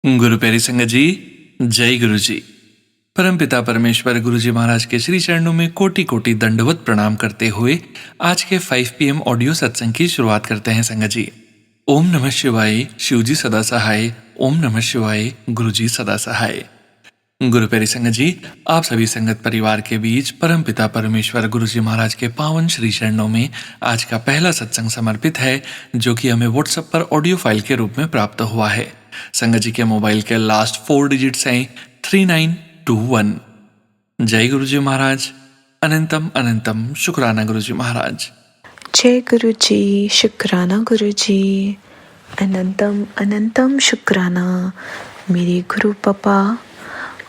गुरु प्यारी संगत जी, जय गुरु जी। परमपिता परमेश्वर गुरु जी महाराज के श्री चरणों में कोटि कोटि दंडवत प्रणाम करते हुए आज के 5 PM ऑडियो सत्संग की शुरुआत करते हैं संगत जी। ओम नमः शिवाय, शिव जी सदा सहाय। ओम नमः शिवाय, गुरु जी सदा सहाय। गुरु प्यारी संगत जी, आप सभी संगत परिवार के बीच परमपिता परमेश्वर गुरु जी महाराज के पावन श्री चरणों में आज का पहला सत्संग समर्पित है, जो कि हमें व्हाट्सएप पर ऑडियो फाइल के रूप में प्राप्त हुआ है। संगत जी के मोबाइल के लास्ट 4 डिजिट्स हैं 3921। जय गुरु जी महाराज। अनंतम अनंतम शुक्राना गुरु जी महाराज। जय गुरु जी, शुक्राना गुरु जी। अनंतम अनंतम शुक्राना मेरे गुरु पापा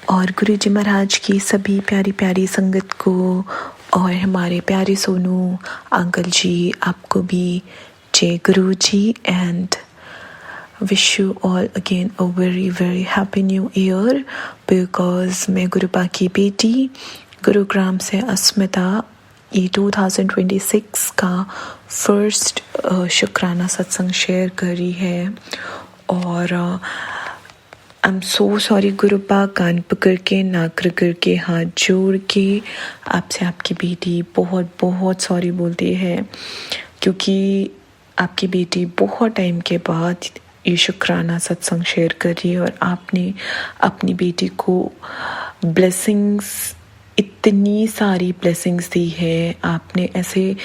और गुरु जी महाराज की सभी प्यारी प्यारी संगत को, और हमारे प्यारे सोनू अंकल जी, आपको भी जय गुरु जी। And wish you all again a very very happy new year, because मैं गुरुपा की बेटी गुरुग्राम से अस्मिता ये 2026 का फर्स्ट शुक्राना सत्संग शेयर करी है। और आई एम सो सॉरी गुरुपा, कान पकड़ के, नाक रगड़ के, हाथ जोड़ के आपसे आपकी बेटी बहुत बहुत सॉरी बोलती है, क्योंकि आपकी बेटी बहुत टाइम के बाद ये शुक्राना सत्संग शेयर कर रही है और आपने अपनी बेटी को ब्लेसिंग्स, इतनी सारी ब्लेसिंग्स दी है। आपने ऐसे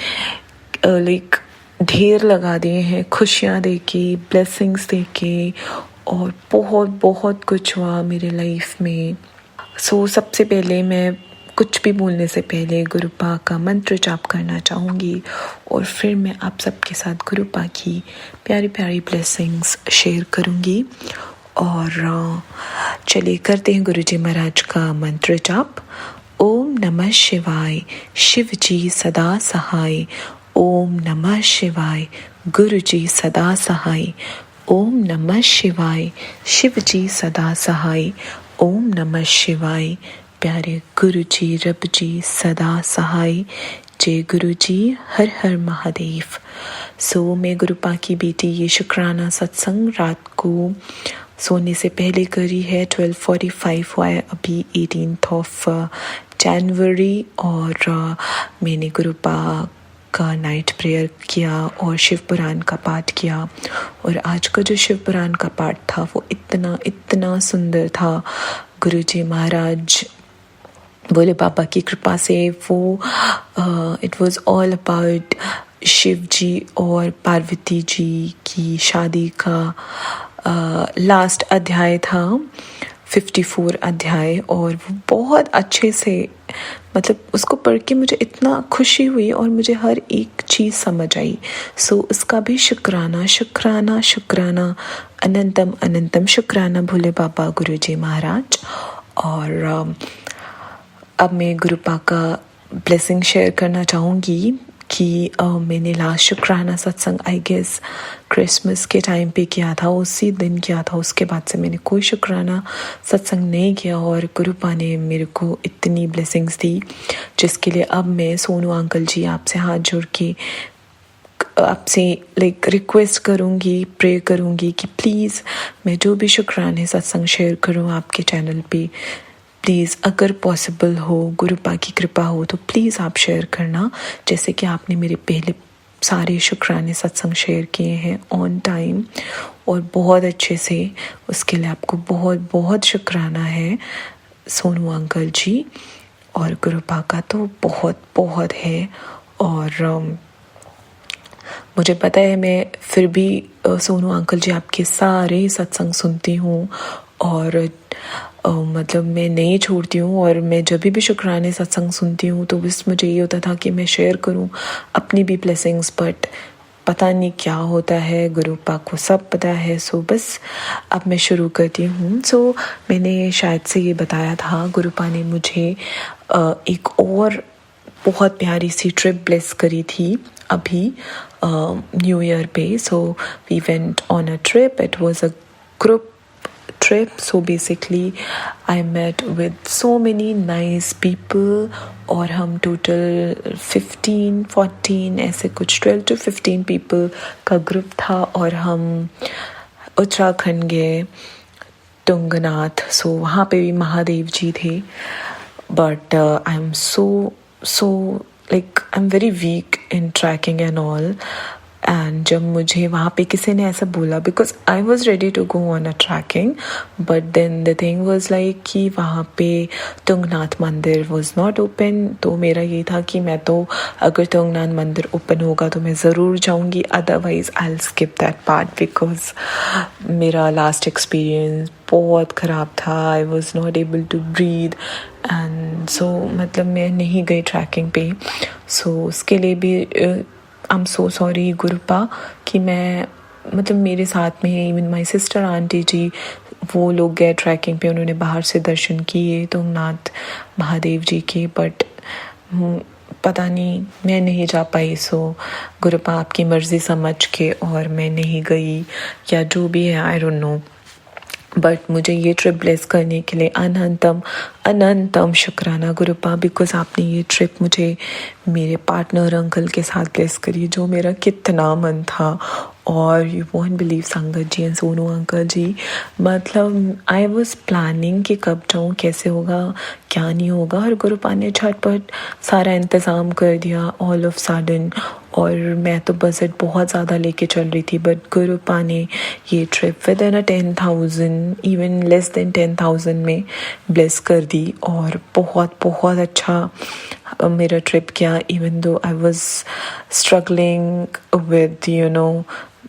लाइक ढेर लगा दिए हैं, खुशियाँ दे के, ब्लेसिंग्स दे के, और बहुत बहुत कुछ हुआ मेरे लाइफ में। सबसे पहले मैं कुछ भी बोलने से पहले गुरुपा का मंत्र जाप करना चाहूँगी, और फिर मैं आप सबके साथ गुरुपा की प्यारी प्यारी ब्लेसिंग्स शेयर करूँगी। और चलिए करते हैं गुरु जी महाराज का मंत्र जाप। ओम नमः शिवाय, शिव जी सदा सहाय। ओम नमः शिवाय, गुरु जी सदा सहाय। ओम नमः शिवाय, शिव जी सदा सहाय। ओम नमः शिवाय, प्यारे गुरु जी रब जी सदा सहाय। जय गुरु जी, हर हर महादेव। मैं गुरुपा की बेटी ये शुक्राना सत्संग रात को सोने से पहले करी है। 12:45 हुआ है अभी, 18 जनवरी, और मैंने गुरुपा का नाइट प्रेयर किया और शिव पुराण का पाठ किया। और आज का जो शिव पुराण का पाठ था वो इतना इतना सुंदर था। गुरु जी महाराज बोले बाबा की कृपा से वो it was all about Shiv ji और पार्वती जी की शादी का लास्ट अध्याय था, 54 अध्याय, और वो बहुत अच्छे से, मतलब उसको पढ़ के मुझे इतना खुशी हुई और मुझे हर एक चीज़ समझ आई। उसका भी शुक्राना शुक्राना शुक्राना, अनंतम अनंतम शुक्राना भोले बाबा गुरु जी महाराज। और अब मैं गुरुपा का ब्लेसिंग शेयर करना चाहूँगी कि मैंने लास्ट शुक्राना सत्संग आई गेस क्रिसमस के टाइम पे किया था, उसी दिन किया था। उसके बाद से मैंने कोई शुक्राना सत्संग नहीं किया, और गुरुपा ने मेरे को इतनी ब्लेसिंग्स दी, जिसके लिए अब मैं सोनू अंकल जी आपसे हाथ जोड़ के आपसे रिक्वेस्ट करूँगी, प्रे करूँगी कि प्लीज़ मैं जो भी शुक्राने सत्संग शेयर करूँ आपके चैनल पे, प्लीज़ अगर पॉसिबल हो, गुरुपा की कृपा हो तो प्लीज़ आप शेयर करना, जैसे कि आपने मेरे पहले सारे शुक्राने सत्संग शेयर किए हैं ऑन टाइम और बहुत अच्छे से। उसके लिए आपको बहुत बहुत शुक्राना है सोनू अंकल जी, और गुरुपा का तो बहुत बहुत है। और मुझे पता है, मैं फिर भी सोनू अंकल जी आपके सारे सत्संग सुनती हूँ, और मतलब मैं नहीं छोड़ती हूँ। और मैं जब भी शुक्राने सत्संग सुनती हूँ तो बस मुझे ये होता था कि मैं शेयर करूँ अपनी भी ब्लेसिंग्स, बट पता नहीं क्या होता है, गुरुपा को सब पता है। बस अब मैं शुरू करती हूँ। मैंने शायद से ये बताया था, गुरुपा ने मुझे एक और बहुत प्यारी सी ट्रिप ब्लेस करी थी अभी न्यू ईयर पे। We went on a trip, it was a group trip. Basically I met with so many nice people, और हम टोटल 14 ऐसे कुछ 12 to 15 people का ग्रुप था, और हम उत्तराखंड गए तुंगनाथ, सो वहाँ पे भी महादेव जी थे. But I am so like I am very weak in trekking and all. And जब मुझे वहाँ पे किसी ने ऐसा बोला, because I was ready to go on a trekking, but then the thing was like कि वहाँ पे तुंगनाथ मंदिर वॉज नॉट ओपन. तो मेरा ये था कि मैं तो अगर तुंगनाथ मंदिर ओपन होगा तो मैं ज़रूर जाऊँगी, otherwise I will skip that part, because मेरा लास्ट एक्सपीरियंस बहुत ख़राब था. I was not able to breathe and so मतलब मैं नहीं गई ट्रैकिंग पे. सो उसके लिए भी आई एम सो सॉरी गुरुपा कि मैं मतलब मेरे साथ में इवन माई सिस्टर आंटी जी वो लोग गए ट्रैकिंग पे, उन्होंने बाहर से दर्शन किए तुंगनाथ महादेव जी के, बट पता नहीं मैं नहीं जा पाई. सो गुरुपा आपकी मर्ज़ी समझ के और मैं नहीं गई या जो भी है, आई डोंट नो. बट मुझे ये ट्रिप ब्लेस करने के लिए अनंतम शुक्राना गुरुपा, बिकॉज आपने ये ट्रिप मुझे मेरे पार्टनर अंकल के साथ ब्लेस करी, जो मेरा कितना मन था. और यू वोंट बिलीव संगत जी एंड सोनू अंकल जी, मतलब आई वॉज प्लानिंग कि कब जाऊँ, कैसे होगा, क्या नहीं होगा, और गुरुपा ने झटपट सारा इंतज़ाम कर दिया ऑल ऑफ सडन. और मैं तो बजट बहुत ज़्यादा लेके चल रही थी, बट गुरुपा ने ये trip with in 10,000 even less than 10,000 में ब्लेस कर दी. और बहुत बहुत अच्छा मेरा ट्रिप किया, even though I was struggling with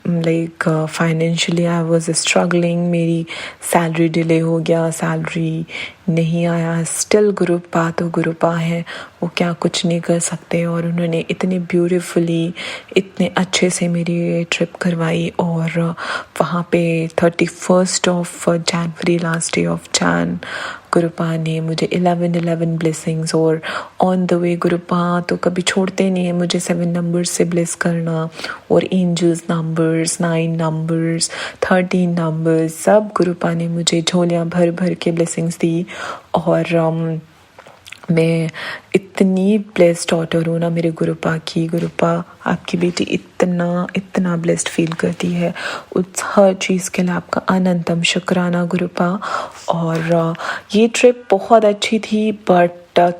like financially I was struggling. मेरी सैलरी डिले हो गया, सैलरी नहीं आया. स्टिल गुरुपा तो गुरुपा है, वो क्या कुछ नहीं कर सकते. और उन्होंने इतने ब्यूटीफुली इतने अच्छे से मेरी ट्रिप करवाई. और वहाँ पे 31st of January last day of जैन गुरुपा ने मुझे 11 ब्लेसिंग्स. और ऑन द वे गुरुपा तो कभी छोड़ते नहीं है मुझे 7 नंबर्स से ब्लेस करना, और एंजल्स नंबर्स, 9 नंबर्स, 13 नंबर्स, सब गुरुपा ने मुझे झोलियाँ भर भर के ब्लेसिंग्स दी. और मैं इतनी ब्लेस्ड डॉटर हूँ ना मेरे गुरुपा की. गुरुपा आपकी बेटी इतना ब्लेस्ड फील करती है, उस हर चीज़ के लिए आपका अनंतम शुक्राना गुरुपा. और ये ट्रिप बहुत अच्छी थी, बट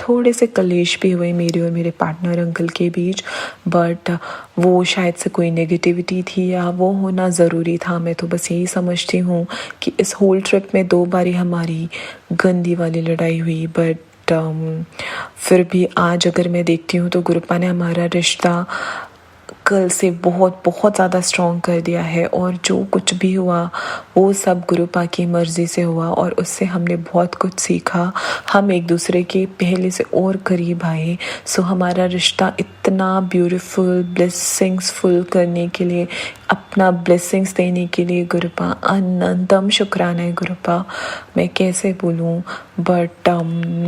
थोड़े से कलेश भी हुए मेरे और मेरे पार्टनर अंकल के बीच. बट वो शायद से कोई नेगेटिविटी थी या वो होना ज़रूरी था. मैं तो बस यही समझती हूँ कि इस होल ट्रिप में 2 बारी हमारी गंदी वाली लड़ाई हुई. बट फिर भी आज अगर मैं देखती हूँ तो गुरुपा ने हमारा रिश्ता कल से बहुत बहुत ज़्यादा स्ट्रॉन्ग कर दिया है. और जो कुछ भी हुआ वो सब गुरुपा की मर्ज़ी से हुआ, और उससे हमने बहुत कुछ सीखा. हम एक दूसरे के पहले से और करीब आए. सो हमारा रिश्ता इतना ब्यूटीफुल, ब्लेसिंग्स फुल करने के लिए, अपना ब्लेसिंग्स देने के लिए गुरुपा अनंतम शुक्राना है गुरुपा. मैं कैसे बोलूँ, बट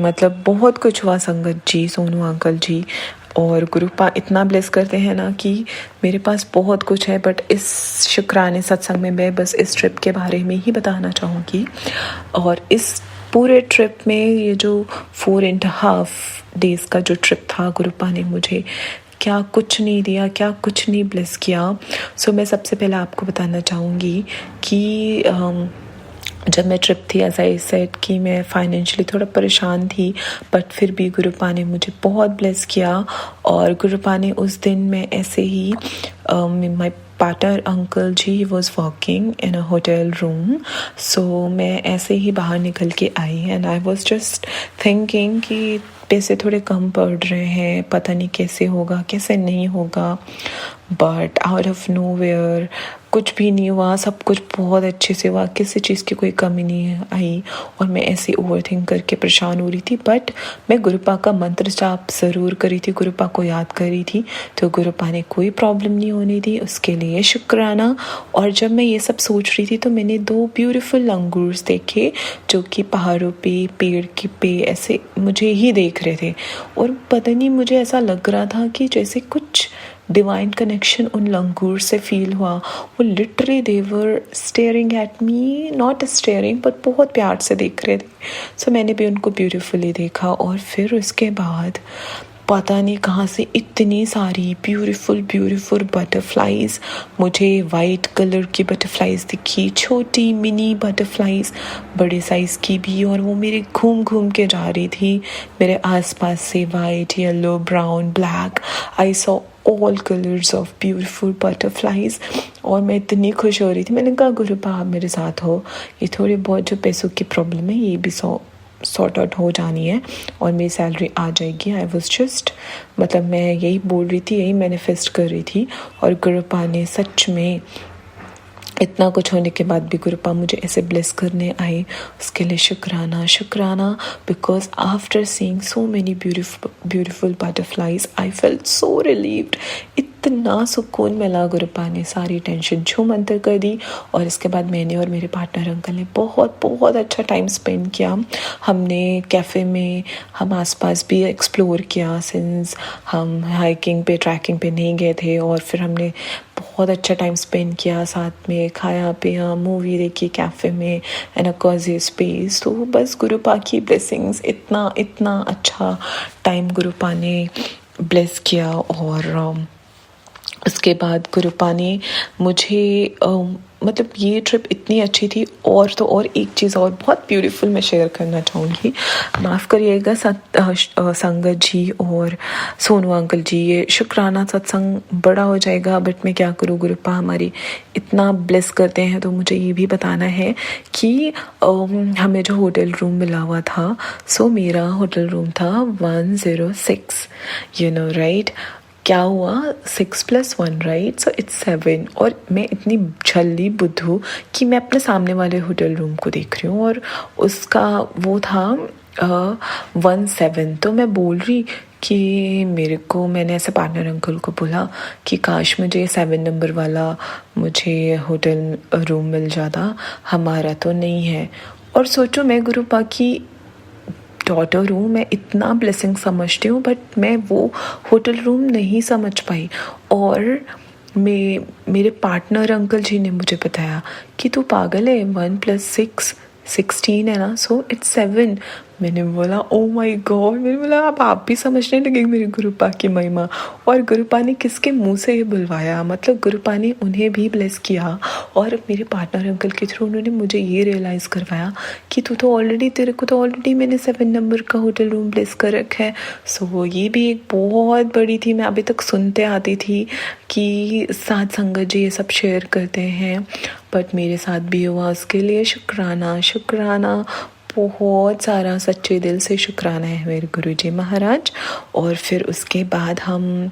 मतलब बहुत कुछ हुआ संगत जी, सोनू अंकल जी. और गुरुपा इतना ब्लेस करते हैं ना कि मेरे पास बहुत कुछ है. बट इस शुक्राने सत्संग में मैं बस इस ट्रिप के बारे में ही बताना चाहूँगी. और इस पूरे ट्रिप में ये जो 4.5 डेज़ का जो ट्रिप था, गुरुपा ने मुझे क्या कुछ नहीं दिया, क्या कुछ नहीं ब्लेस किया. सो मैं सबसे पहले आपको बताना चाहूँगी कि जब मैं ट्रिप थी, एज आई सेड कि मैं फाइनेंशियली थोड़ा परेशान थी, बट फिर भी गुरुपा ने मुझे बहुत ब्लेस किया. और गुरुपा ने उस दिन मैं ऐसे ही my partner uncle ji was working in a hotel room. So मैं ऐसे ही बाहर निकल के आई and I was just thinking कि पैसे थोड़े कम पड़ रहे हैं, पता नहीं कैसे होगा कैसे नहीं होगा. बट आउट ऑफ नोवेयर कुछ भी नहीं हुआ, सब कुछ बहुत अच्छे से हुआ, किसी चीज़ की कोई कमी नहीं आई. और मैं ऐसे ओवर थिंक करके परेशान हो रही थी, बट मैं गुरुपा का मंत्र जाप ज़रूर करी थी, गुरुपा को याद करी थी. तो गुरुपा ने कोई प्रॉब्लम नहीं होने दी, उसके लिए शुक्राना. और जब मैं ये सब सोच रही थी तो मैंने 2 ब्यूटीफुल लंगूर्स देखे जो कि पहाड़ों पे, पेड़ के पे ऐसे मुझे ही देख रहे थे. और पता नहीं मुझे ऐसा लग रहा था कि जैसे कुछ डिवाइन कनेक्शन उन लंगूर से फील हुआ. वो literally they were staring at me, not steering but बहुत प्यार से देख रहे थे. सो मैंने भी उनको ब्यूटीफुली देखा. और फिर उसके बाद पता नहीं कहाँ से इतनी सारी ब्यूटीफुल ब्यूटीफुल बटरफ्लाइज, मुझे वाइट कलर की बटरफ्लाइज दिखी, छोटी मिनी बटरफ्लाइज, बड़े साइज़ की भी, और वो मेरे घूम घूम के जा रही थी मेरे आसपास से। White, yellow, brown, black, I saw all colours of beautiful butterflies. और मैं इतनी खुश हो रही थी। मैंने कहा गुरुपा आप मेरे साथ हो, ये थोड़ी बहुत जो पैसों की प्रॉब्लम है ये भी सॉर्ट आउट हो जानी है और मेरी सैलरी आ जाएगी। आई वॉज जस्ट मतलब मैं यही बोल रही थी, यही मैनिफेस्ट कर रही थी, और गुरुपा ने सच में इतना कुछ होने के बाद भी गुरुपा मुझे ऐसे ब्लेस करने आए, उसके लिए शुक्राना शुक्राना। Because after seeing so many beautiful butterflies I felt so relieved. इतना सुकून मिला, गुरुपा ने सारी टेंशन छूमंतर कर दी। और इसके बाद मैंने और मेरे पार्टनर अंकल ने बहुत बहुत अच्छा टाइम स्पेंड किया। हमने कैफ़े में हम आसपास भी एक्सप्लोर किया, सिंस हम हाइकिंग पे ट्रैकिंग पे नहीं गए थे। और फिर हमने बहुत अच्छा टाइम स्पेंड किया, साथ में खाया पिया, मूवी देखी कैफ़े में एंड अ कॉजी स्पेस। तो बस गुरुपा की ब्लेसिंग्स, इतना इतना अच्छा टाइम गुरुपा ने ब्लेस किया। और उसके बाद गुरुपा ने मुझे मतलब ये ट्रिप इतनी अच्छी थी। और तो और एक चीज़ और बहुत ब्यूटीफुल मैं शेयर करना चाहूँगी, माफ़ करिएगा संगत जी और सोनू अंकल जी, ये शुक्राना सत्संग बड़ा हो जाएगा, बट मैं क्या करूँ, गुरुपा हमारी इतना ब्लेस करते हैं। तो मुझे ये भी बताना है कि हमें जो होटल रूम मिला हुआ था, सो मेरा होटल रूम था 106, यू नो राइट। क्या हुआ, 6+1 राइट, सो इट्स 7। और मैं इतनी छल्ली बुद्धू कि मैं अपने सामने वाले होटल रूम को देख रही हूँ और उसका वो था 17। तो मैं बोल रही कि मैंने ऐसे पार्टनर अंकल को बोला कि काश मुझे 7 नंबर वाला मुझे होटल रूम मिल जाता, हमारा तो नहीं है। और सोचो मैं गुरुपा की डॉटर हूँ, मैं इतना ब्लेसिंग समझती हूँ, बट मैं वो होटल रूम नहीं समझ पाई। और मेरे पार्टनर अंकल जी ने मुझे बताया कि तू पागल है, 1+6 16 है ना, सो इट्स 7। मैंने बोला ओ माय गॉड, मैंने बोला अब आप भी समझने लगे मेरे गुरुपा की महिमा। और गुरुपा ने किसके मुंह से ये बुलवाया, मतलब गुरुपा ने उन्हें भी ब्लेस किया। और मेरे पार्टनर अंकल के थ्रू उन्होंने मुझे ये रियलाइज़ करवाया कि तेरे को तो ऑलरेडी मैंने 7 नंबर का होटल रूम ब्लेस कर रखा है। सो ये भी एक बहुत बड़ी थी। मैं अभी तक सुनते आती थी कि साथ संगत जी ये सब शेयर करते हैं, बट मेरे साथ भी हुआ, उसके लिए शुक्राना शुक्राना, बहुत सारा सच्चे दिल से शुक्राना है मेरे गुरुजी महाराज। और फिर उसके बाद हम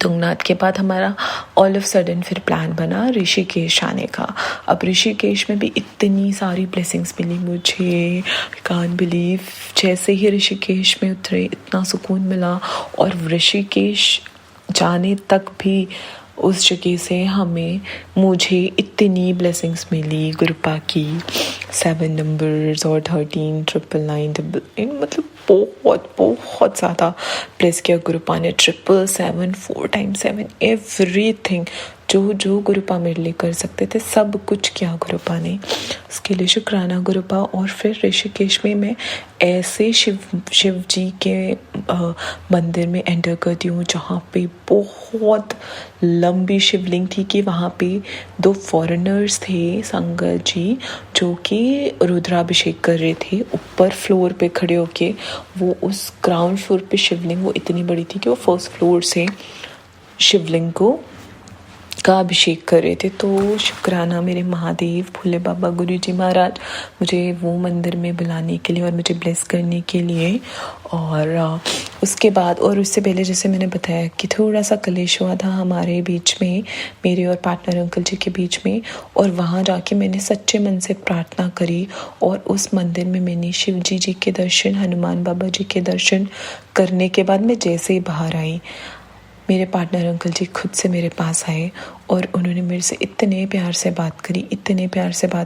तुंगनाथ के बाद हमारा ऑल ऑफ सडन फिर प्लान बना ऋषिकेश आने का। अब ऋषिकेश में भी इतनी सारी ब्लेसिंग्स मिली मुझे, कान बिलीव। जैसे ही ऋषिकेश में उतरे इतना सुकून मिला। और ऋषिकेश जाने तक भी उस जगह से मुझे इतनी ब्लेसिंग्स मिली गुरुपा की, 7 नंबर्स और 13,999, मतलब बहुत बहुत ज़्यादा ब्लेस किया गुरुपा ने। 777, 4x7, एवरीथिंग, जो गुरुपा मेरे लिए कर सकते थे सब कुछ किया गुरुपा ने, उसके लिए शुक्राना गुरुपा। और फिर ऋषिकेश में मैं ऐसे शिव जी के मंदिर में एंटर करती हूँ जहाँ पे बहुत लंबी शिवलिंग थी कि वहाँ पे 2 फॉरेनर्स थे संगत जी जो कि रुद्राभिषेक कर रहे थे ऊपर फ्लोर पे खड़े होके। वो उस ग्राउंड फ्लोर पे शिवलिंग वो इतनी बड़ी थी कि वो फर्स्ट फ्लोर से शिवलिंग का अभिषेक कर रहे थे। तो शुक्राना मेरे महादेव भोले बाबा गुरुजी महाराज मुझे वो मंदिर में बुलाने के लिए और मुझे ब्लेस करने के लिए। और उसके बाद और उससे पहले जैसे मैंने बताया कि थोड़ा सा कलेश हुआ था हमारे बीच में, मेरे और पार्टनर अंकल जी के बीच में। और वहाँ जाके मैंने सच्चे मन से प्रार्थना करी और उस मंदिर में मैंने शिव जी के दर्शन, हनुमान बाबा जी के दर्शन करने के बाद मैं जैसे ही बाहर आई, मेरे पार्टनर अंकल जी खुद से मेरे पास आए और उन्होंने मेरे से इतने प्यार से बात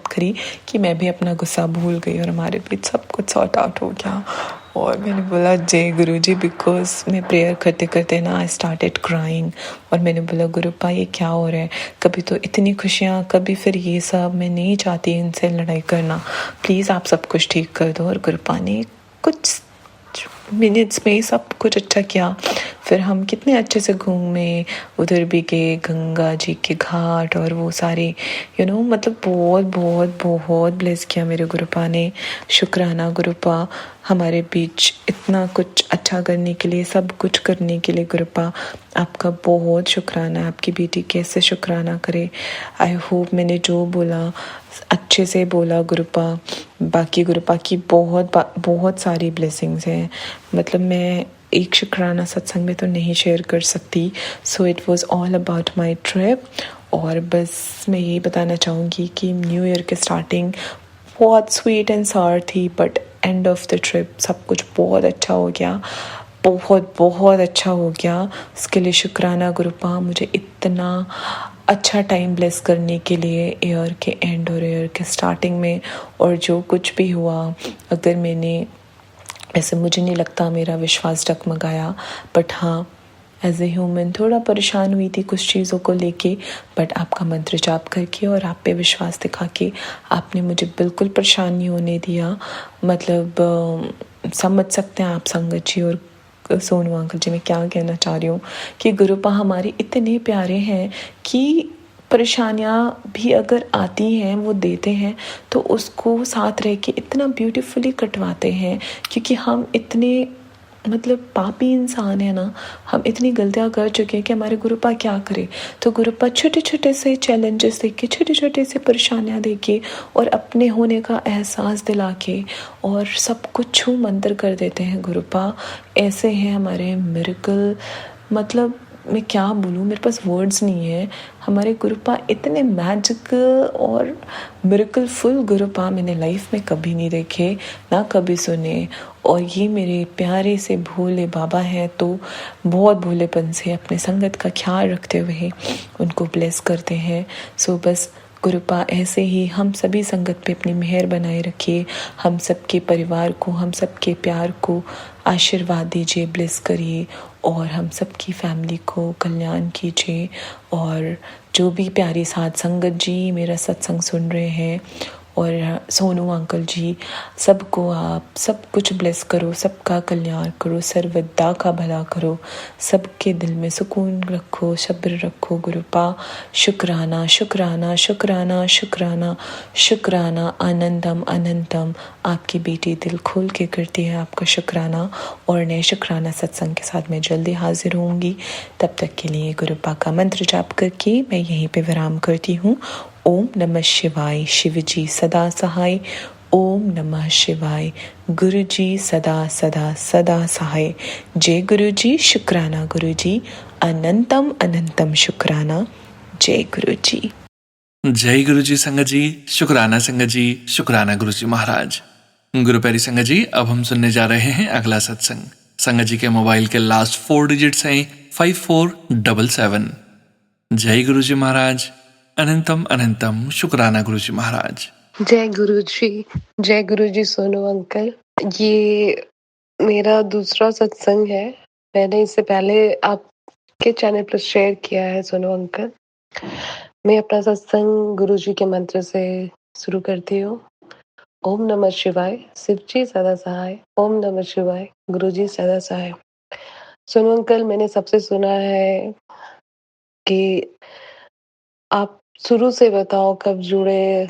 करी कि मैं भी अपना गुस्सा भूल गई और हमारे बीच सब कुछ सॉर्ट आउट हो गया। और मैंने बोला जय गुरुजी, बिकॉज मैं प्रेयर करते करते ना आई स्टार्टेड क्राइंग। और मैंने बोला गुरुपा ये क्या हो रहा है, कभी तो इतनी खुशियाँ, कभी फिर ये सब, मैं नहीं चाहती इनसे लड़ाई करना, प्लीज़ आप सब कुछ ठीक कर दो। और गुरुपा ने कुछ मिनट्स में सब कुछ अच्छा किया। फिर हम कितने अच्छे से घूमे, उधर भी गए गंगा जी के घाट और वो सारे मतलब बहुत बहुत बहुत ब्लेस किया मेरे गुरुपा ने। शुक्राना गुरुपा, हमारे बीच इतना कुछ अच्छा करने के लिए, सब कुछ करने के लिए गुरुपा आपका बहुत शुक्राना। आपकी बेटी कैसे शुक्राना करे। आई होप मैंने जो बोला अच्छे से बोला गुरुपा। बाकी गुरुपा की बहुत सारी ब्लेसिंग्स हैं, मतलब मैं एक शुक्राना सत्संग में तो नहीं शेयर कर सकती। So it was all about my trip. और बस मैं यही बताना चाहूँगी कि न्यू ईयर के स्टार्टिंग बहुत स्वीट एंड सार थी, but end of the trip सब कुछ बहुत अच्छा हो गया, बहुत बहुत अच्छा हो गया। उसके लिए शुक्राना गुरुपा, मुझे इतना अच्छा टाइम ब्लेस करने के लिए ईयर के एंड और ईयर के स्टार्टिंग में। और जो कुछ भी हुआ, अगर मैंने ऐसे, मुझे नहीं लगता मेरा विश्वास डगमगाया, बट हाँ एज ए ह्यूमन थोड़ा परेशान हुई थी कुछ चीज़ों को लेके। बट आपका मंत्र जाप करके और आप पे विश्वास दिखा के आपने मुझे बिल्कुल परेशान नहीं होने दिया। मतलब समझ सकते हैं आप संगत जी और सोनू अंकल जी मैं क्या कहना चाह रही हूँ, कि गुरुपा हमारे इतने प्यारे हैं कि परेशानियाँ भी अगर आती हैं वो देते हैं तो उसको साथ रह के इतना ब्यूटीफुली कटवाते हैं। क्योंकि हम इतने मतलब पापी इंसान है ना, हम इतनी गलतियाँ कर चुके हैं कि हमारे गुरुपा क्या करे। तो गुरुपा छोटे छोटे से चैलेंजेस देख के, छोटे छोटे से परेशानियाँ देख के और अपने होने का एहसास दिला के और सब कुछ छू मंतर कर देते हैं गुरुपा। ऐसे हैं हमारे मिरेकल, मतलब मैं क्या बोलूँ, मेरे पास वर्ड्स नहीं है। हमारे गुरुपा इतने मैजिक और मिरेकलफुल गुरुपा मैंने लाइफ में कभी नहीं देखे, ना कभी सुने। और ये मेरे प्यारे से भोले बाबा हैं, तो बहुत भोलेपन से अपने संगत का ख्याल रखते हुए उनको ब्लेस करते हैं। सो बस गुरुपा ऐसे ही हम सभी संगत पे अपनी मेहर बनाए रखिए, हम सबके परिवार को, हम सबके प्यार को आशीर्वाद दीजिए, ब्लेस करिए और हम सबकी फैमिली को कल्याण कीजिए। और जो भी प्यारी साथ संगत जी मेरा सत्संग सुन रहे हैं और सोनू अंकल जी, सबको आप सब कुछ ब्लेस करो, सबका कल्याण करो, सर्वदा का भला करो, सबके दिल में सुकून रखो, सब्र रखो गुरुपा। शुक्राना शुक्राना शुक्राना शुक्राना शुक्राना, अनंतम अनंतम। आपकी बेटी दिल खोल के करती है आपका शुक्राना। और नए शुक्राना सत्संग के साथ मैं जल्दी हाजिर होंगी। तब तक के लिए गुरुपा का मंत्र जाप करके मैं यहीं पे विराम करती हूँ। ओम नमः शिवाय, शिव जी सदा सहाय। ओम नमः शिवाय, गुरु जी सदा सदा सदा सहाय। जय गुरु जी, शुक्राना गुरु जी, अनंतम अनंतम शुक्राना। जय गुरु जी। जय गुरु जी संगत जी, शुक्राना संगत जी, शुक्राना गुरु जी महाराज। गुरु प्यारी संगत जी, अब हम सुनने जा रहे हैं अगला सत्संग। संगत जी के मोबाइल के लास्ट 4 डिजिट्स हैं 5477। जय गुरु जी महाराज, अनंतम अनंतम शुक्राना गुरु जी महाराज। जय गुरु जी, जय गुरु जी सोनू अंकल। ये मेरा दूसरा सत्संग है। मैंने इससे पहले आपके चैनल पर शेयर किया है सोनू अंकल। मैं अपना सत्संग गुरु जी के मंत्र से शुरू करती हूँ। ओम नमः शिवाय, शिव जी सदा सहाय। ओम नमः शिवाय, गुरु जी सदा सहाय। सोनू अंकल, मैंने सबसे सुना है कि आप शुरू से बताओ कब जुड़े।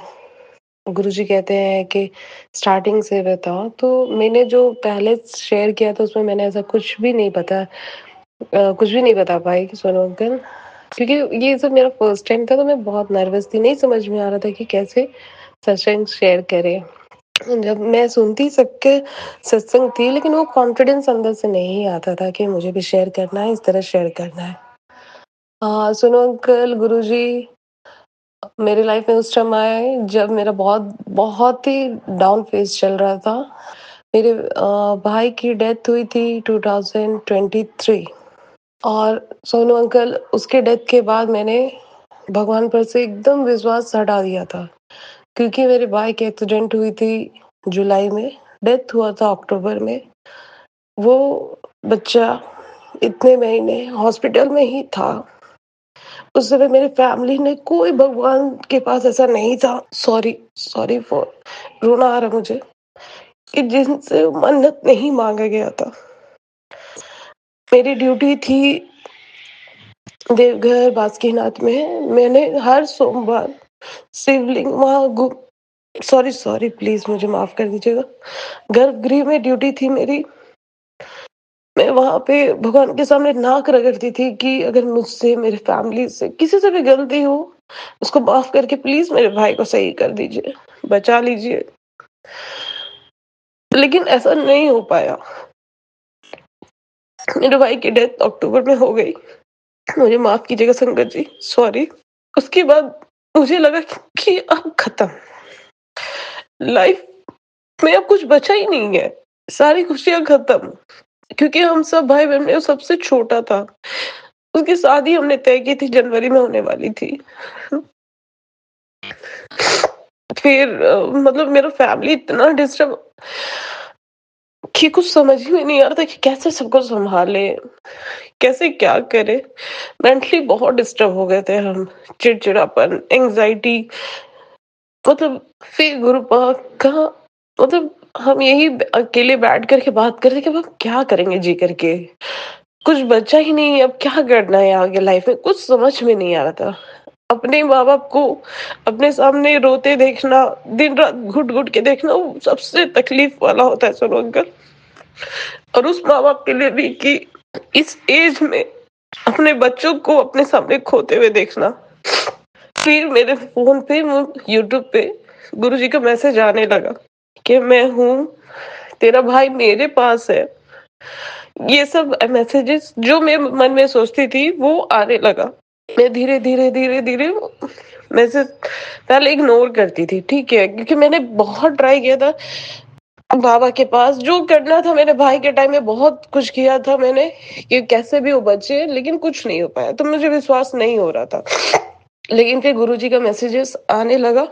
गुरुजी कहते हैं कि स्टार्टिंग से बताओ। तो मैंने जो पहले शेयर किया था उसमें मैंने ऐसा कुछ भी नहीं कुछ भी नहीं बता पाई सोनू अंकल, क्योंकि ये सब मेरा फर्स्ट टाइम था, तो मैं बहुत नर्वस थी, नहीं समझ में आ रहा था कि कैसे सत्संग शेयर करें। जब मैं सुनती सबके सत्संग थी, लेकिन वो कॉन्फिडेंस अंदर से नहीं आता था कि मुझे भी शेयर करना है, इस तरह शेयर करना है। सोनू अंकल, गुरुजी मेरी लाइफ में उस टाइम आए जब मेरा बहुत बहुत ही डाउन फेज चल रहा था। मेरे भाई की डेथ हुई थी 2023। और सोनू अंकल, उसके डेथ के बाद मैंने भगवान पर से एकदम विश्वास हटा दिया था, क्योंकि मेरे भाई की एक्सीडेंट हुई थी जुलाई में, डेथ हुआ था अक्टूबर में। वो बच्चा इतने महीने हॉस्पिटल में ही था। उस समय मेरी फैमिली ने, कोई भगवान के पास ऐसा नहीं था, सॉरी सॉरी फॉर रोना आ रहा मुझे, कि जिनसे मन्नत नहीं मांगा गया था। मेरी ड्यूटी थी देवघर बासुकीनाथ में। मैंने हर सोमवार शिवलिंग वहाँ गु सॉरी, सॉरी प्लीज़ मुझे माफ़ कर दीजिएगा। गर्भगृह में ड्यूटी थी मेरी। मैं वहाँ पे भगवान के सामने नाक रगड़ती थी कि अगर मुझसे, मेरी फैमिली से, किसी से भी गलती हो, उसको माफ़ करके प्लीज़ मेरे भाई को सही कर दीजिए, बचा लीजिए। लेकिन ऐसा नहीं हो पाया। मेरे भाई की डेथ अक्टूबर में हो गई। मुझे माफ़ कीजिएगा संगत जी, सॉरी। उसके बाद मुझे लगा कि अब खत्म। लाइफ में अब कुछ बचा ही नहीं है। सारी खुशियाँ खत्म। क्योंकि हम सब भाई-बहन में वो सबसे छोटा था। उसकी शादी हमने तय की थी, जनवरी में होने वाली थी। फिर मतलब मेरा फैमिली इतना डिस्टर्ब कि कुछ समझ ही में नहीं आ रहा था कि कैसे सबको सँभाले, कैसे क्या करें? मेंटली बहुत डिस्टर्ब हो गए थे हम। चिड़चिड़ापन, एंग्ज़ायटी, मतलब फिर का मतलब हम यही अकेले बैठ कर के बात कर रहे थे कि अब हम क्या करेंगे जी करके? कुछ बचा ही नहीं है, अब क्या करना है आगे लाइफ में? कुछ समझ में नहीं आ रहा था। अपने माँ-बाप को अपने सामने रोते देखना, दिन-रात घुट-घुट के देखना, वो सबसे तकलीफ वाला होता है सुनो अंकल। और उस माँ-बाप के लिए भी कि इस एज में अपने बच्चों को अपने सामने खोते हुए देखना। फिर मेरे फ़ोन पे यूट्यूब पे गुरुजी का मैसेज आने लगा कि मैं हूँ, तेरा भाई मेरे पास है। ये सब मैसेजेस जो मैं मन में सोचती थी वो आने लगा। मैं धीरे-धीरे मैसेज पहले इग्नोर करती थी, ठीक है? क्योंकि मैंने बहुत ट्राई किया था बाबा के पास, जो करना था मेरे भाई के टाइम में बहुत कुछ किया था मैंने कि कैसे भी वो बचे, लेकिन कुछ नहीं हो पाया, तो मुझे विश्वास नहीं हो रहा था। लेकिन फिर गुरुजी का मैसेजेस आने लगा